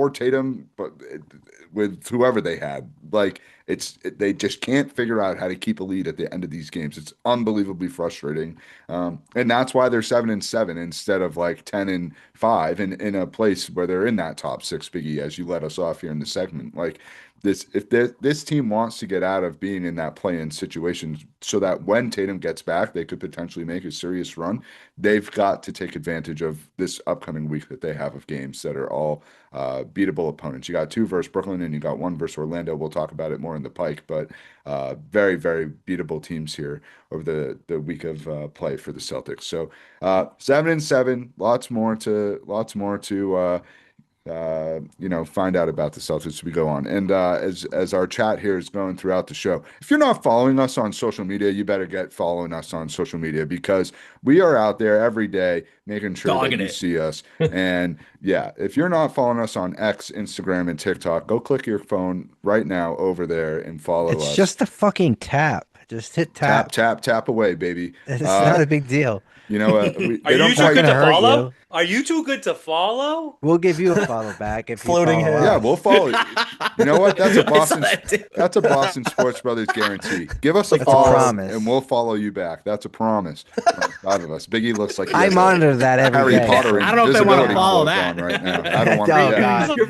Tatum, but with whoever they had, like they just can't figure out how to keep a lead at the end of these games. It's unbelievably frustrating, and that's why they're 7-7 instead of like 10-5 in a place where they're in that top six, Biggie, as you let us off here in the segment. Like if this team wants to get out of being in that play-in situation so that when Tatum gets back, they could potentially make a serious run, they've got to take advantage of this upcoming week that they have of games that are all beatable opponents. You got 2 versus Brooklyn and you got 1 versus Orlando. We'll talk about it more in the Pike, but very, very beatable teams here over the week of play for the Celtics. So 7-7, lots more to find out about the Celtics as we go on. And as our chat here is going throughout the show, if you're not following us on social media, you better get following us on social media because we are out there every day making sure Dogging that you it. see us. And yeah, if you're not following us on X, Instagram, and TikTok, go click your phone right now over there and follow It's us. just a fucking tap. Just hit Tap, tap. tap, tap away, baby. It's not a big deal. You know what? Are They don't you too not quite. good gonna to hurt follow? you. Are you too good to follow? We'll give you a follow back if you Floating follow head. Yeah, us. we'll follow. You know what? That's a I saw Boston. that too. That's a Boston Sports Brothers guarantee. Give us a That's a follow, promise. and we'll follow you back. That's a promise. Out of us. Biggie looks like he I has a monitor that every Harry day. Potter I don't know if I want invisibility to follow cloak that. on right now. I don't want Oh, that. God. You're Oh,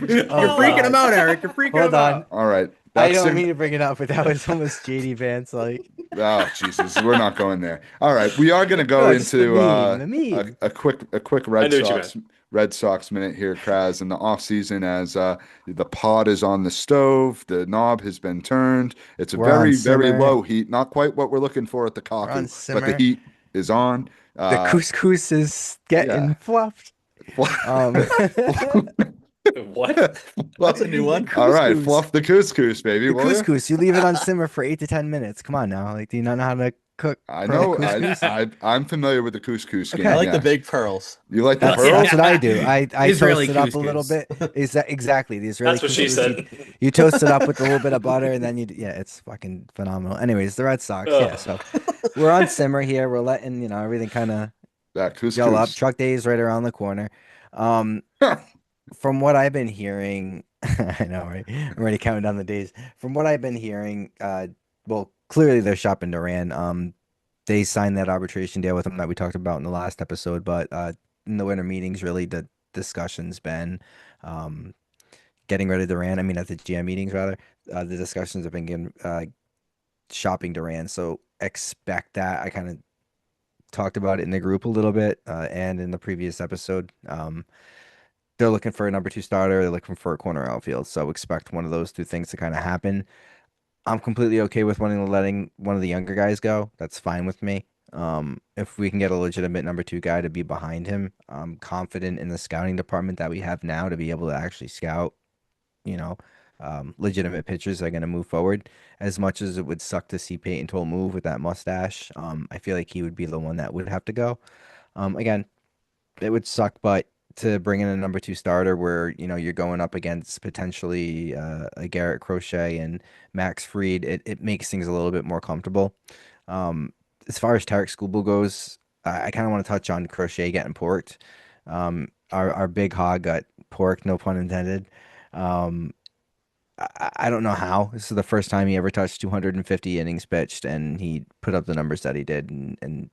freaking God. him out, Eric. You're freaking Hold him on. out. All right. I That's don't mean to bring it up, but that was almost JD Vance like. Oh Jesus, we're not going there. All right, we are going to go No, just the into meme, the meme. a quick I Red knew what you Sox minute here, Kraz, in the offseason as the pod is on the stove, the knob has been turned. It's a We're on very simmer. low heat, not quite what we're looking for at the on coffee, but the simmer. heat is on. The couscous is getting yeah. fluffed. What? That's a new one. All right, Couscous. fluff the couscous, baby. The will ya? couscous, you leave it on simmer for 8 to 10 minutes. Come on now. Like, do you not know how to cook? I pearl know. couscous? I'm familiar with the couscous Okay. game. I like the yes. big pearls. You like the That's pearls? what I do. I Israeli toast it up a little couscous. bit. Is that exactly the Israeli That's what she couscous? said. You toast it up with a little bit of butter, and then it's fucking phenomenal. Anyways, the Red Sox. Ugh. Yeah, so we're on simmer here. We're letting everything kind of That gel up. couscous. Truck day is right around the corner. From what I've been hearing, I know, right? I'm already counting down the days. From what I've been hearing, well, clearly they're shopping Duran. They signed that arbitration deal with him that we talked about in the last episode, but in the winter meetings, really the discussion's been getting rid of Duran. I mean, at the GM meetings, rather, the discussions have been shopping Duran. So expect that. I kind of talked about it in the group a little bit and in the previous episode. They're looking for a number two starter. They're looking for a corner outfield. So expect one of those two things to kind of happen. I'm completely okay with letting one of the younger guys go. That's fine with me. If we can get a legitimate number two guy to be behind him, I'm confident in the scouting department that we have now to be able to actually scout, you know, legitimate pitchers that are going to move forward. As much as it would suck to see Peyton Toll move with that mustache, I feel like he would be the one that would have to go. Again, it would suck, but to bring in a number two starter where, you're going up against potentially a Garrett Crochet and Max Fried, it makes things a little bit more comfortable. As far as Tarek Skubal goes, I kind of want to touch on Crochet getting porked. Our big hog got porked, no pun intended. Um, I don't know how. This is the first time he ever touched 250 innings pitched, and he put up the numbers that he did, and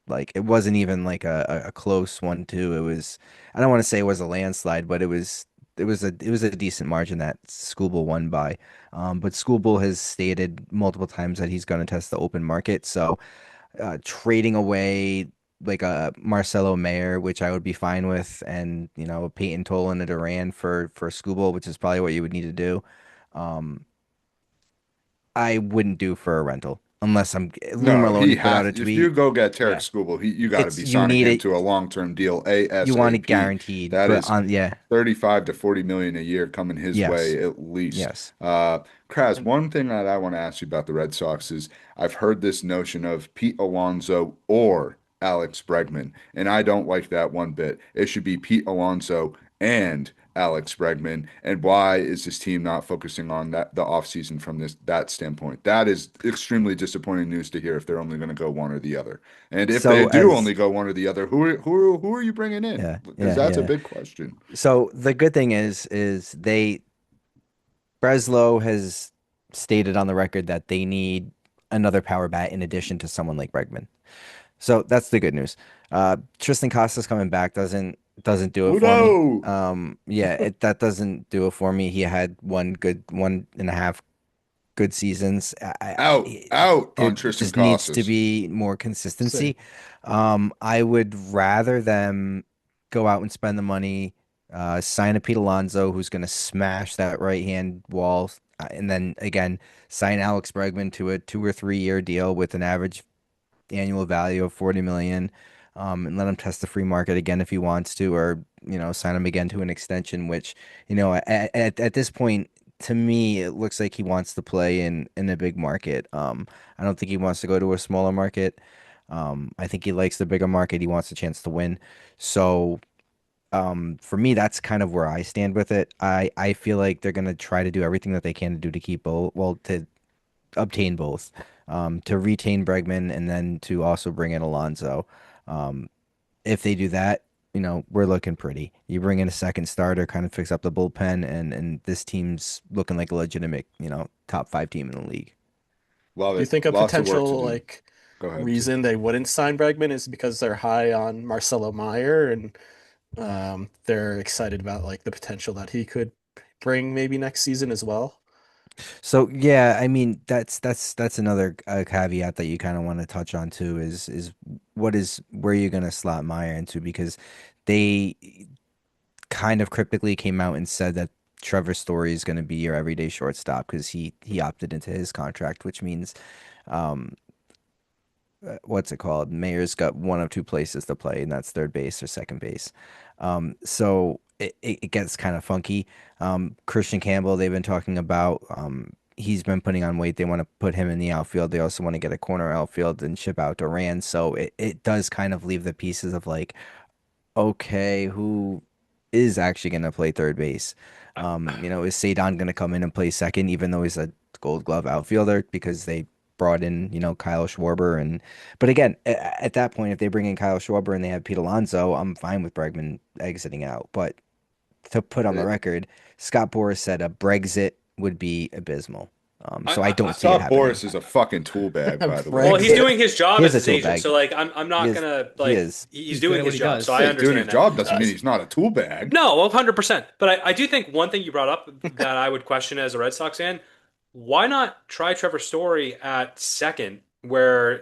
like it wasn't even like a close 1-2. It was, I don't want to say it was a landslide, but it was a decent margin that Skubal won by. But Skubal has stated multiple times that he's going to test the open market. So trading away like a Marcelo Mayer, which I would be fine with, and Peyton Toll and a Duran for Skubal, which is probably what you would need to do. Um, I wouldn't do for a rental unless Lou No, he Merloni put out has. a If you tweet. go get Tarek Yeah, Skubal, you got to be you signing need him it. to a long-term deal You want it ASAP. guaranteed That for is on yeah. 35 to 40 million a year coming his Yes. way at least. Yes. Kraz, one thing that I want to ask you about the Red Sox is I've heard this notion of Pete Alonso or Alex Bregman, and I don't like that one bit. It should be Pete Alonso and Alex Bregman. And why is this team not focusing on the offseason from that standpoint? That is extremely disappointing news to hear if they're only going to go one or the other. And if they So do as only go one or the other, who are you bringing in? yeah, Because yeah, that's a yeah. big question. So the good thing is Breslow has stated on the record that they need another power bat in addition to someone like Bregman. So that's the good news. Tristan Costas coming back doesn't do it Oh for me. no! Yeah, that doesn't do it for me. He had 1.5 good seasons. Out There on Tristan just needs to Casas. be more Same. consistency. I would rather them go out and spend the money, sign a Pete Alonso who's going to smash that right hand wall, and then again sign Alex Bregman to a 2 or 3 year deal with an average annual value of 40 million, and let him test the free market again if he wants to, or sign him again to an extension. Which at this point, to me, it looks like he wants to play in a big market. I don't think he wants to go to a smaller market. I think he likes the bigger market. He wants a chance to win. So for me, that's kind of where I stand with it. I feel like they're gonna try to do everything that they can to do to keep both, well, to obtain both, to retain Bregman and then to also bring in Alonso. Um, if they do that, we're looking pretty. You bring in a second starter, kind of fix up the bullpen, and this team's looking like a legitimate, top five team in the league. Love Do you it. think a Lots of work to potential do. Go ahead. reason they wouldn't sign Bregman is because they're high on Marcelo Meyer and they're excited about like the potential that he could bring maybe next season as well? So yeah, I mean that's another caveat that you kind of want to touch on too is where you're gonna slot Meyer into, because they kind of cryptically came out and said that Trevor Story is going to be your everyday shortstop because he opted into his contract, which means um what's it called? Mayer's got one of two places to play, and that's third base or second base. So it gets kind of funky. Christian Campbell, they've been talking about. He's been putting on weight. They want to put him in the outfield. They also want to get a corner outfield and ship out Duran. So it does kind of leave the pieces of like, okay, who is actually going to play third base? Is Sadon going to come in and play second, even though he's a Gold Glove outfielder because they brought in, Kyle Schwarber but again, at that point, if they bring in Kyle Schwarber and they have Pete Alonso, I'm fine with Bregman exiting out. But to put on the record, Scott Boras said a Brexit would be abysmal. So I don't see it Scott happening. Boris is a fucking tool bag, by the Well, way. he's Brexit. doing his job He as is a his tool agent, bag. so like I'm He not is. gonna He like is. he's good doing at his what he job, does. so I He's doing his understand that. job doesn't mean he's not a tool bag. No, 100%. But I do think one thing you brought up that I would question as a Red Sox fan, why not try Trevor Story at second where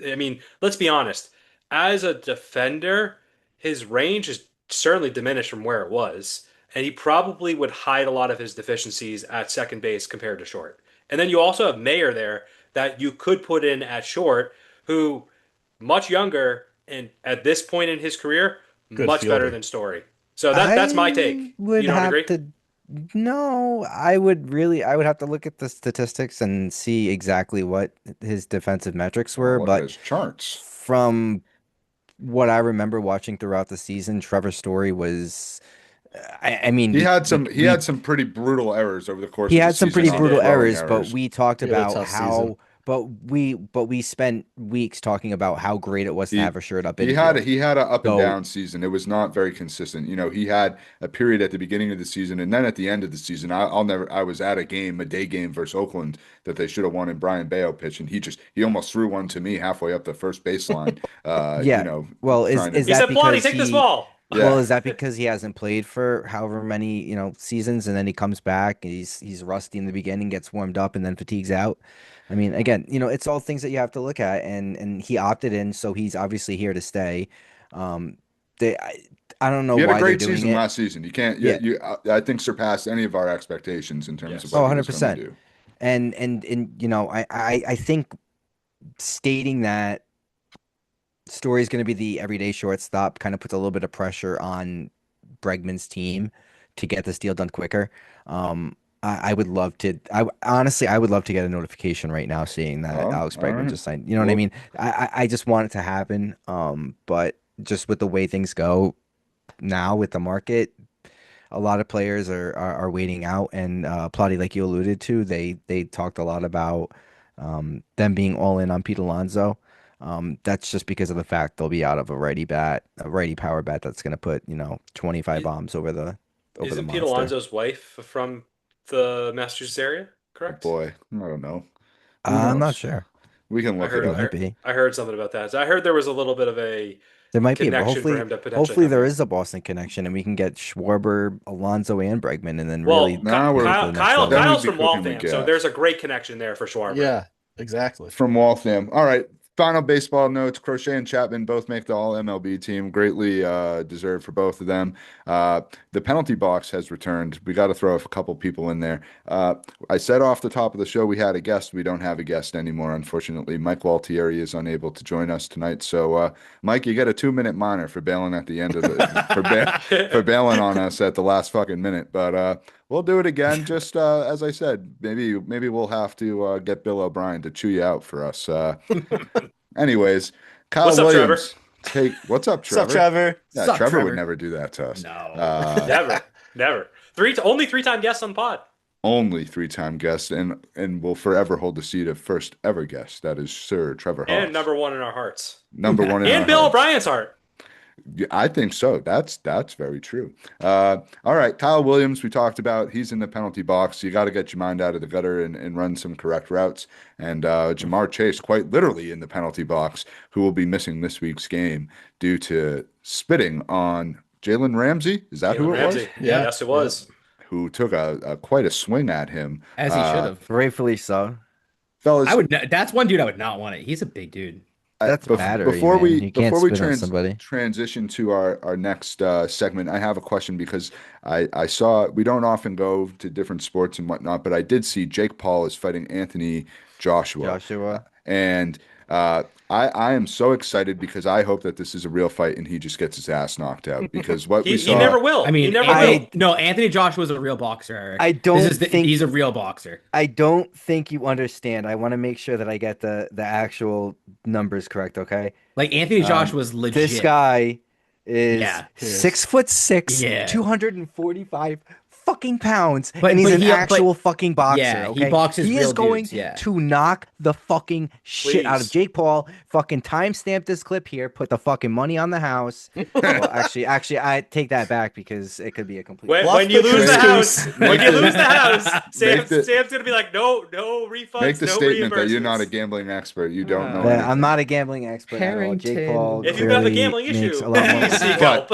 I mean, let's be honest. As a defender, his range is certainly diminished from where it was, and he probably would hide a lot of his deficiencies at second base compared to short. And then you also have Mayer there that you could put in at short, who much younger and at this point in his career, Good much better fielder. than Story. So that's my take. I would You don't have agree? to. No, I would have to look at the statistics and see exactly what his defensive metrics Well, were. look at But his charts. from what I remember watching throughout the season, Trevor Story was. I mean, He had some pretty brutal errors over the course he of the had some season pretty on brutal throwing errors, but we talked He had a about tough how, season. but we spent weeks talking about how great it was to He have a shirt up he had infield. he had a up and So down season. It was not very consistent. You know, he had a period at the beginning of the season and then at the end of the season. I'll never. I was at a day game versus Oakland that they should have won, and Brian Bayo pitched, and he almost threw one to me halfway up the first baseline. You yeah, know, well, trying to He that said, Plotty, because take this ball. well, yeah. is that because he hasn't played for however many, seasons and then he comes back and he's rusty in the beginning, gets warmed up and then fatigues out? I mean, again, it's all things that you have to look at and he opted in, so he's obviously here to stay. Um they I don't know He had a why they're great doing season it. last season. You can't. Yeah. I think surpassed any of our expectations in terms of Yes. Oh, what he was going to 100%. do. And I think stating that Story is going to be the everyday shortstop kind of puts a little bit of pressure on Bregman's team to get this deal done quicker. I would love to. Honestly, I would love to get a notification right now seeing that Oh, Alex all Bregman right. just signed. You know what I Well, mean? I just want it to happen. But just with the way things go now with the market, a lot of players are waiting out. And Plotty, like you alluded to, they talked a lot about them being all in on Pete Alonso. That's just because of the fact they'll be out of a righty power bat that's going to put 25 bombs over the Isn't Pete monster. Alonso's wife from the Massachusetts area? oh Correct. boy, I don't know. Who I'm not knows? sure. We can I look it heard. It up. might be. I heard something about that. So I heard there was a little bit of a There might be, but connection for him to potentially hopefully come there here. is a Boston connection, and we can get Schwarber, Alonso, and Bregman, and then Well, really Nah, we're take it to the next level. then we'd Kyle's be from cooking with Waltham, so gas. there's a great connection there for Schwarber. Yeah, exactly. From Waltham. All right. Final baseball notes. Crochet and Chapman both make the All MLB team. Greatly deserved for both of them. The penalty box has returned. We got to throw a couple people in there. I said off the top of the show we had a guest. We don't have a guest anymore, unfortunately. Mike Gualtieri is unable to join us tonight. So, Mike, you get a 2-minute minor for bailing at the end of the for bailing on us at the last fucking minute. But we'll do it again. Just as I said, maybe we'll have to get Bill O'Brien to chew you out for us. Anyways, Kyle What's up, Williams. What's up, What's up, Trevor? Trevor? Yeah, Sup, Trevor would Trevor? never do that to us. No. Never. Only 3-time guest on pod. Only 3-time guest, and will forever hold the seat of first ever guest. That is Sir Trevor Haas. And number one in our hearts. Number one in our And Bill hearts. O'Brien's heart. Yeah, I think so. That's very true. All right, Kyle Williams, we talked about. He's in the penalty box. You got to get your mind out of the gutter and run some correct routes. And Jamarr Chase, quite literally in the penalty box, who will be missing this week's game due to spitting on Jalen Ramsey. Is that who Jalen it was? Ramsey. Yeah. Yes, it was. Who took a quite a swing at him. As he should have. Rightfully so. Fellas, That's one dude I would not want it. He's a big dude. That's battery, before man. we You can't before we spit on somebody. transition to our next segment, I have a question because I saw we don't often go to different sports and whatnot, but I did see Jake Paul is fighting Anthony Joshua. And I am so excited because I hope that this is a real fight and he just gets his ass knocked out because what we He saw. never will. I mean, he never Anthony, will. no, Anthony Joshua is a real boxer, Eric. I don't think he's a real boxer. I don't think you understand. I want to make sure that I get the actual numbers correct, okay? Like Anthony Joshua was legit. This guy is Yeah. 6'6", Yeah. 245 fucking pounds, But- and he's but an he- actual fucking boxer. Yeah, he okay? boxes He real is going dudes, yeah. to knock the fucking shit out of Please. Jake Paul. Fucking timestamp this clip here. Put the fucking money on the house. Well, actually, I take that back because it could be a complete. When you lose the house, when you lose the house, Make the- Sam's gonna be like, no refunds, Make the no statement that you're reimbursements. not a gambling expert. You don't know. Yeah, anything. I'm not a gambling expert at all. Jake Harrington. Paul If you've got a clearly gambling makes issue, a lot more please seek money.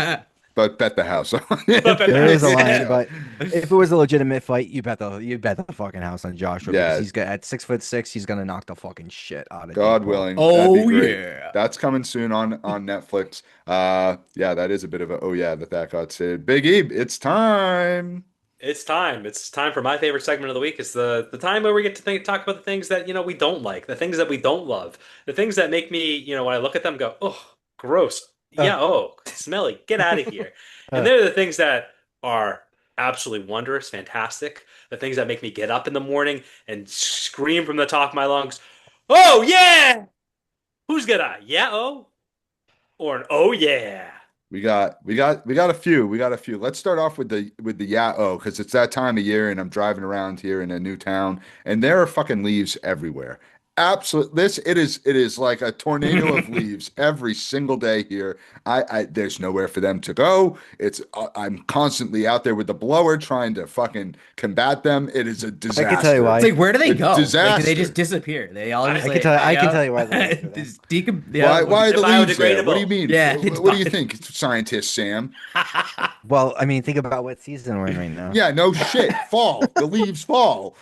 help. but bet the house on But bet it. the There is a house. line, Yeah. but if it was a legitimate fight, you bet the fucking house on Joshua Yeah. because he's got at 6'6", he's gonna knock the fucking shit out of God Jake Paul. willing, that'd be Oh great. yeah. That's coming soon on Netflix. Yeah, that is a bit of a oh yeah that got said. Big E, it's time. It's time. It's time for my favorite segment of the week. It's the time where we get to talk about the things that, we don't like, the things that we don't love, the things that make me, when I look at them, go, oh, gross. Yeah, oh, smelly. Get out of here. And they're the things that are absolutely wondrous, fantastic. The things that make me get up in the morning and scream from the top of my lungs, oh, yeah! Who's gonna, yeah, oh? Or an oh, yeah. We got a few. We got a few. Let's start off with the yeah because it's that time of year and I'm driving around here in a new town and there are fucking leaves everywhere. Absolutely, it is like a tornado of leaves every single day here. I there's nowhere for them to go. It's I'm constantly out there with the blower trying to fucking combat them. It is a disaster. I can tell you why. It's like, where do they It's go? Like, do disaster. they just disappear? They all just I like, can tell. I can yeah. tell you why. They're like that. Just yeah. Why are the They're leaves there? What do you biodegradable. mean? Yeah, What do you think, scientist Sam? Well, I mean, think about what season we're in right now. Yeah, no shit. Fall. The leaves fall.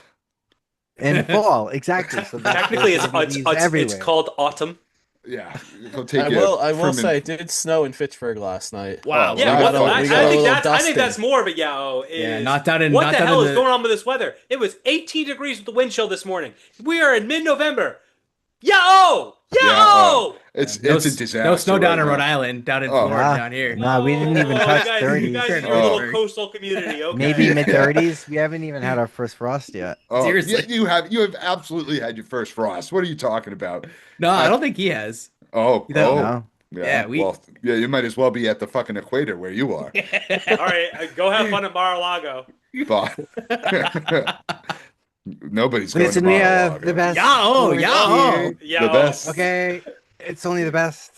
In fall, exactly. So Technically, there's leaves it's everywhere. called autumn. Yeah, it'll take I you will ferment- say it did snow in Fitchburg last night. Wow. Oh, Yeah, we what got the, a- I, we got got a think little that's I think dusting. that's more of a yao. Yeah, Is not down in what not the down hell in is the, going on with this weather? It was 18 degrees with the wind chill this morning. We are in mid-November. Yao! Yao! It's no, a disaster. no snow down right in Rhode now. Island, down in Oh. Florida, Nah. down here. Nah, we didn't even touch you guys, 30s. You guys, you're a Oh. little coastal community. Okay. Maybe mid-30s. We haven't even had our first frost yet. Oh, Seriously. you have absolutely had your first frost. What are you talking about? No, I don't think he has. Oh, You don't know? Yeah, yeah, you might as well be at the fucking equator where you are. All right, go have fun at Mar-a-Lago. But nobody's going Listen, to we Mar-a-Lago. have the best. Yao, sports yao. here. Yao. The best. Okay, it's only the best.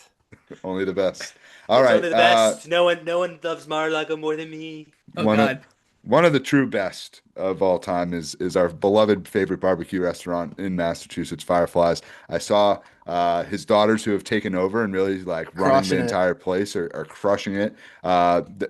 Only the best. All It's right. only the best. No one loves Mar-a-Lago more than me. Oh One God. One of the true best of all time is our beloved favorite barbecue restaurant in Massachusetts, Fireflies. I saw his daughters who have taken over and really like running Crushing the it. entire place are crushing it.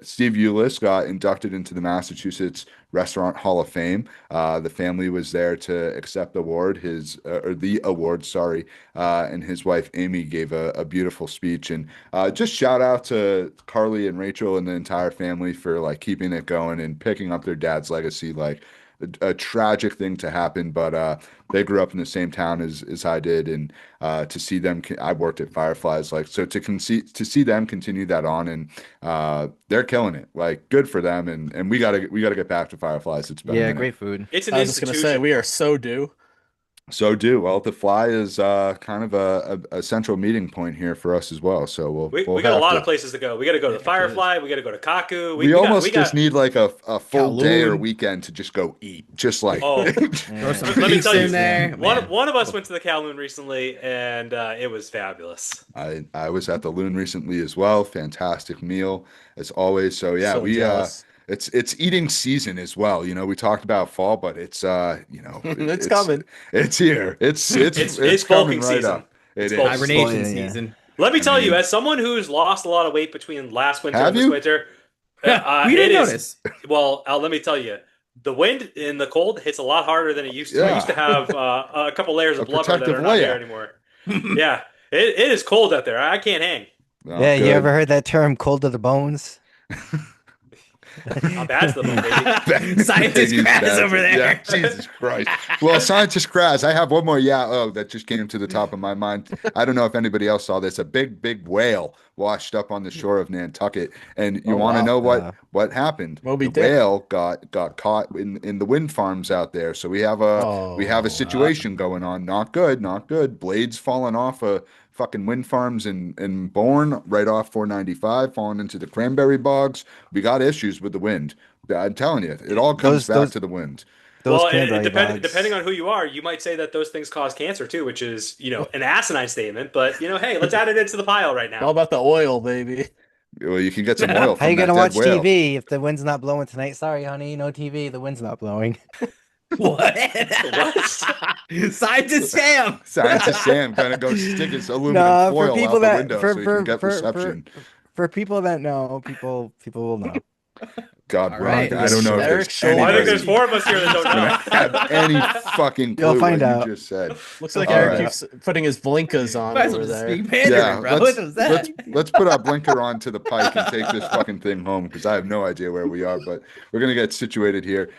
Steve Uliss got inducted into the Massachusetts Restaurant Hall of Fame. The family was there to accept the award, or the award, sorry. And his wife Amy gave a beautiful speech. And just shout out to Carly and Rachel and the entire family for like keeping it going and picking up their dad's legacy. Like a tragic thing to happen, but they grew up in the same town as I did, and to see them, I worked at Fireflies, like so to see them continue that on, and they're killing it. Like good for them, and we gotta get back to Fireflies. It's been a Yeah, minute. great food. It's an I was just gonna institution. say we are so due. So well, the Fly is kind of a central meeting point here for us as well. So We we'll got a have lot to- of places to go. We got to go to the Firefly. We got to go to Kaku. We almost just need. need like a full day or Kowloon. weekend to just go eat, just like Oh. Throw some Let me pizza tell you, in there. Man. One of us went to the Kowloon recently, and it was fabulous. I was at the Loon recently as well. Fantastic meal as always. So yeah, So jealous. it's eating season as well. You know, we talked about fall, but it's It's coming. It's here. It's It's coming bulking right season. up. It It's is. bulking Hibernation Yeah, yeah. season. Let me tell you, mean- as someone who's lost a lot of weight between last winter Have and this you? winter, We it didn't is- notice. Well, let me tell you, the wind in the cold hits a lot harder than it used to. I Yeah. used to have a couple layers of A blubber that protective are not layer. there anymore. Yeah, it is cold out there. I can't hang. Oh, Yeah, you good. ever heard that term "cold to the bones"? How bad's the bone, baby? Scientist He's Kraz bad. over there. Yeah, Jesus Christ. Well, Scientist Kraz, I have one more that just came to the top of my mind. I don't know if anybody else saw this. A big whale washed up on the shore of Nantucket. And you Oh, want to wow. know what happened? Moby the Dick. whale got caught in the wind farms out there. So we have a situation going on. Not good, not good. Blades falling off fucking wind farms in Bourne, right off 495, falling into the cranberry bogs. We got issues with the wind. I'm telling you, it all comes back to the wind. Those Well, cranberry bugs. depending on who you are, you might say that those things cause cancer too, which is, an asinine statement. But, hey, let's add it into the pile right All now. about the oil, baby. Well, you can get some oil from How you that gonna dead watch whale. TV if the wind's not blowing tonight? Sorry, honey, no TV. The wind's not blowing. What? Scientist Sam. Scientist Sam gonna go stick his aluminum Nah, foil for people out the that window for so he for can get for, reception. For people that know, people will know. God, All we're not, right. I don't know if Eric there's Scholl. Well, I think there's anybody 4 of us here that don't gonna know. have any fucking You'll clue what find you out. just said. Looks like All Eric right. keeps putting his blinkers on Might as well over just there. speak Mandarin, bro. What was that? let's put our blinker on to the Pike and take this fucking thing home because I have no idea where we are, but we're gonna get situated here.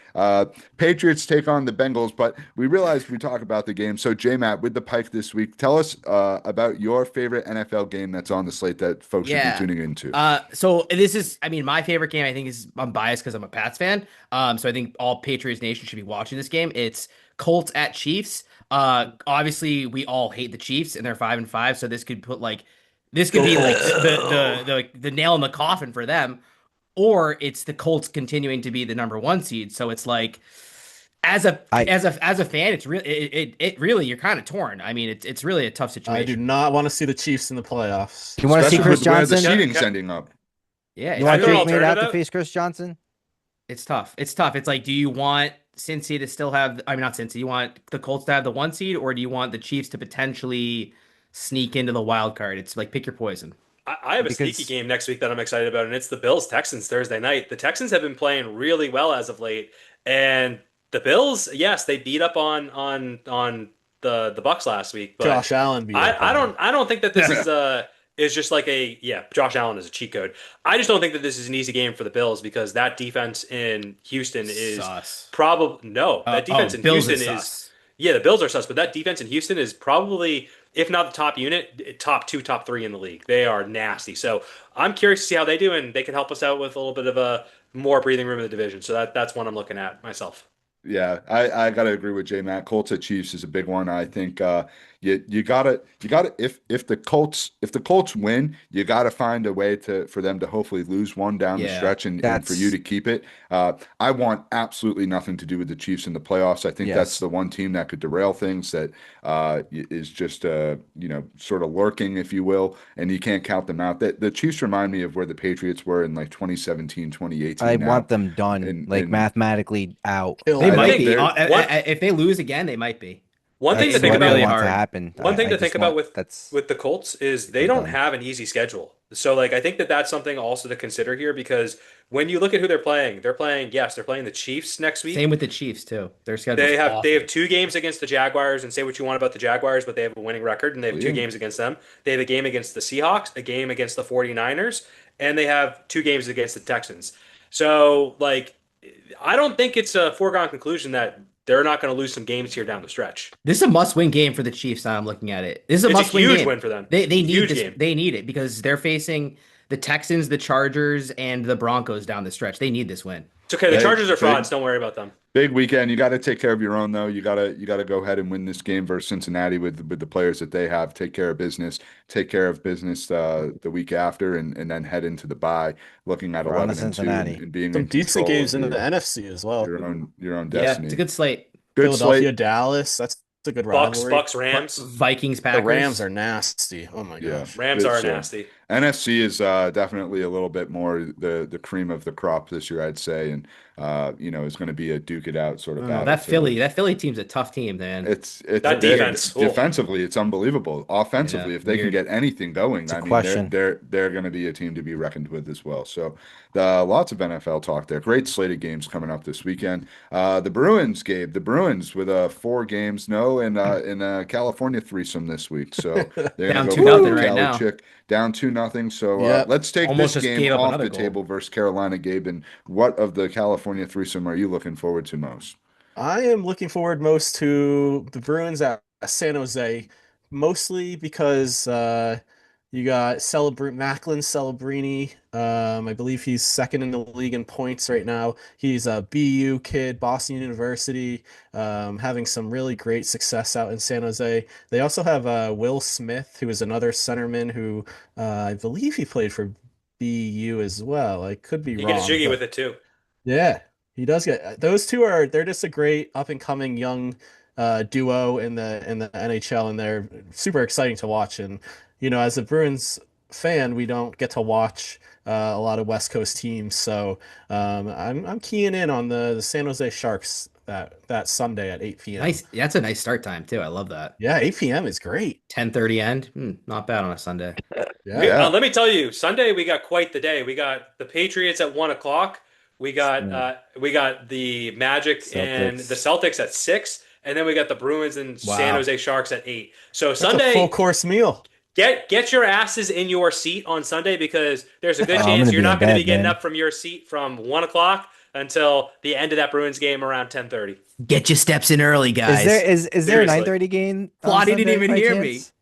Patriots take on the Bengals, but we realized we talk about the game. So J-Matt, with the Pike this week, tell us about your favorite NFL game that's on the slate that folks should be Yeah. tuning into. So this is, I mean, my favorite game. I think is I'm biased because I'm a Pats fan. So I think all Patriots Nation should be watching this game. It's Colts at Chiefs. Obviously we all hate the Chiefs and they're 5-5. So this could be like the nail in the coffin for them, or it's the Colts continuing to be the number one seed. So it's like I as a fan, it's really it really you're kind of torn. I mean, it's really a tough I situation. do not want to see the Chiefs in the playoffs. you want to see Especially Chris with where the Johnson? seating's ending up. Yeah, You want Is there an Drake May to have to alternative? face Chris Johnson? it's tough. It's tough. It's like, do you want Cincy to still have? I mean, not Cincy. You want the Colts to have the one seed, or do you want the Chiefs to potentially sneak into the wild card? It's like pick your poison. I have a Because- sneaky game next week that I'm excited about, and it's the Bills Texans Thursday night. The Texans have been playing really well as of late, and the Bills, yes, they beat up on the Bucks last week, but Josh Allen beat up I on them. don't I don't think that this is just like Josh Allen is a cheat code. I just don't think that this is an easy game for the Bills because that defense in Houston is Sus. probably no, that defense in Bills Houston is sus. yeah, the Bills are sus, but that defense in Houston is probably, if not the top unit, top 2, top 3 in the league. They are nasty. So I'm curious to see how they do, and they can help us out with a little bit of a more breathing room in the division. So that's one I'm looking at myself. Yeah, I gotta agree with J Matt. Colts at Chiefs is a big one. I think you gotta if the Colts win, you gotta find a way for them to hopefully lose one down the Yeah, stretch and for you to keep it. I want absolutely nothing to do with the Chiefs in the playoffs. I think that's Yes. the one team that could derail things that is just sort of lurking, if you will, and you can't count them out. The Chiefs remind me of where the Patriots were in like 2017, 2018. I now. want them done, And- like and- mathematically out. Kill They I might think be. they're- If they lose again, they might be. One thing to That's think what I about really want hard. to happen. One thing I to just think about want- that's with the Colts is they They're don't done. have an easy schedule. So like I think that that's something also to consider here because when you look at who they're playing the Chiefs next week. Same with the Chiefs too. Their schedule. They have 2 games against the Jaguars, and say what you want about the Jaguars, but they have a winning record and they have 2 Yeah. games against them. They have a game against the Seahawks, a game against the 49ers, and they have 2 games against the Texans. So like I don't think it's a foregone conclusion that they're not going to lose some games here down the stretch. This is a must-win game for the Chiefs. Now I'm looking at it. This is a It's a must-win huge game. win for them. They need Huge this. game. They need it because they're facing the Texans, the Chargers, and the Broncos down the stretch. They need this win. It's okay. The Hey, Chargers are big- frauds. Don't worry about them. Big weekend. You got to take care of your own, though. You gotta go ahead and win this game versus Cincinnati with the players that they have. Take care of business. Take care of business the week after, and then head into the bye, looking at We're on to 11-2 Cincinnati. and being Some in decent control games of in the NFC as well. your own Yeah, destiny. it's a good slate. Good Philadelphia, slate. Dallas. That's a good Bucks, rivalry. Bucks, Rams. Vikings, The Packers. Rams are nasty. Oh my Yeah. gosh. Rams are It's, nasty. NFC is definitely a little bit more the cream of the crop this year, I'd say, and is going to be a duke it out sort of battle. That So Philly team's a tough team, man. It's That defense. defensively, it's unbelievable. Offensively, Yeah, if they can weird. get anything going, a I mean, question. they're going to be a team to be reckoned with as well. So, lots of NFL talk there. Great slate of games coming up this weekend. The Bruins, Gabe, the Bruins with 4 games, in a California threesome this week. So they're Down going to 2-0 go right Cali now. Chick down 2-0. So Yep. let's take Almost this just game gave up off another the goal. table versus Carolina, Gabe. And what of the California threesome are you looking forward to most? I am looking forward most to the Bruins at San Jose, mostly because you got Macklin Celebrini. I believe he's second in the league in points right now. He's a BU kid, Boston University, having some really great success out in San Jose. They also have Will Smith, who is another centerman who I believe he played for BU as well. I could be He wrong. gets jiggy but- with it too. Yeah, he does get those two they're just a great up and coming young duo in the NHL, and they're super exciting to watch. And as a Bruins fan, we don't get to watch a lot of West Coast teams, so I'm keying in on the San Jose Sharks that Sunday at 8 p.m. Nice. That's a nice start time too. I love that. Yeah, 8 p.m. is great. 10:30 end. Not bad on a Sunday. Yeah. Let me tell you, Sunday we got quite the day. We got the Patriots at 1 o'clock. We got the Magic and the Celtics at 6, and then we got the Bruins and San Jose Sharks at 8. So That's Sunday, a full course meal. get your asses in your seat on Sunday because there's a good I'm chance gonna you're be not in going to bed, be getting man. up from your seat from 1 o'clock until the end of that Bruins game around 10:30. Get your steps in early, guys. Is there a Seriously. 9:30 game? on Plotty didn't Sunday even by hear chance?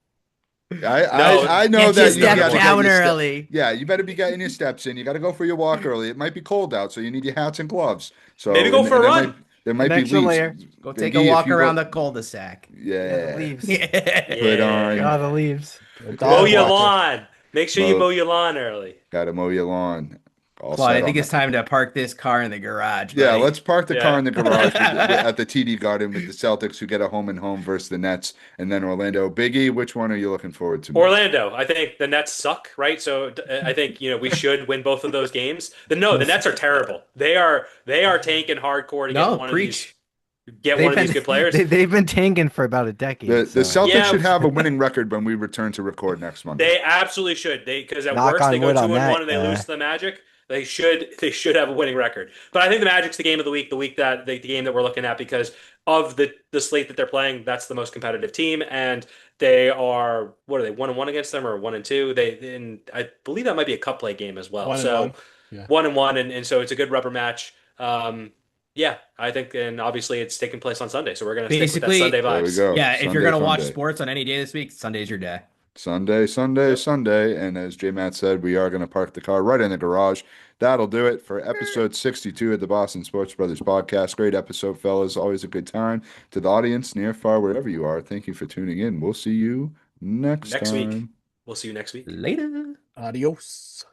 I know Get that your you steps gotta get down your early. Yeah, you better be getting your steps in. You got to go for your walk early. It might be cold out, so you need your hats and gloves. So Maybe go for a run. There might An be extra leaves. layer. Go take a Biggie, if walk you around go- the cul-de-sac. Yeah. leaves. Put on. God, the leaves. Mow your Dog walker. lawn. Make sure you mow your lawn early. Got to mow your lawn. All Claude, I set think on it's that. time to park this car in the garage. Yeah, buddy. let's park the car Yeah. in the garage at the TD Garden with the Celtics, who get a home and home versus the Nets, and then Orlando. Biggie, which one are you looking forward to? Orlando, I think the Nets suck, right? So I think we should win both of those games. The Nets are terrible. They are tanking hardcore to No, get preach. one of these good players. They've been tanking for about a decade. The so. Celtics Yeah. should have a winning record when we return to record next Monday. They absolutely should. Because at Knock worst on they go wood 2-1 on that, and they lose to the Magic. They should have a winning record. But I think the Magic's the game of the week that the game that we're looking at because of the slate that they're playing. That's the most competitive team, and they are 1-1 against them or 1-2. And I believe that might be a cup play game as well. 1-1. Yeah. 1-1, and so it's a good rubber match. Yeah, I think, and obviously it's taking place on Sunday, so we're gonna stick with that Basically- Sunday There we vibes. go. Yeah, if Sunday, you're gonna watch Sunday. sports on any day this week, Sunday's your day. Sunday, Sunday. And as J Matt said, we are going to park the car right in the garage. That'll do it for episode 62 of the Boston Sports Brothers podcast. Great episode, fellas. Always a good time. To the audience, near, far, wherever you are, thank you for tuning in. We'll see you next Next time. week. We'll see you next week. Later. Adios.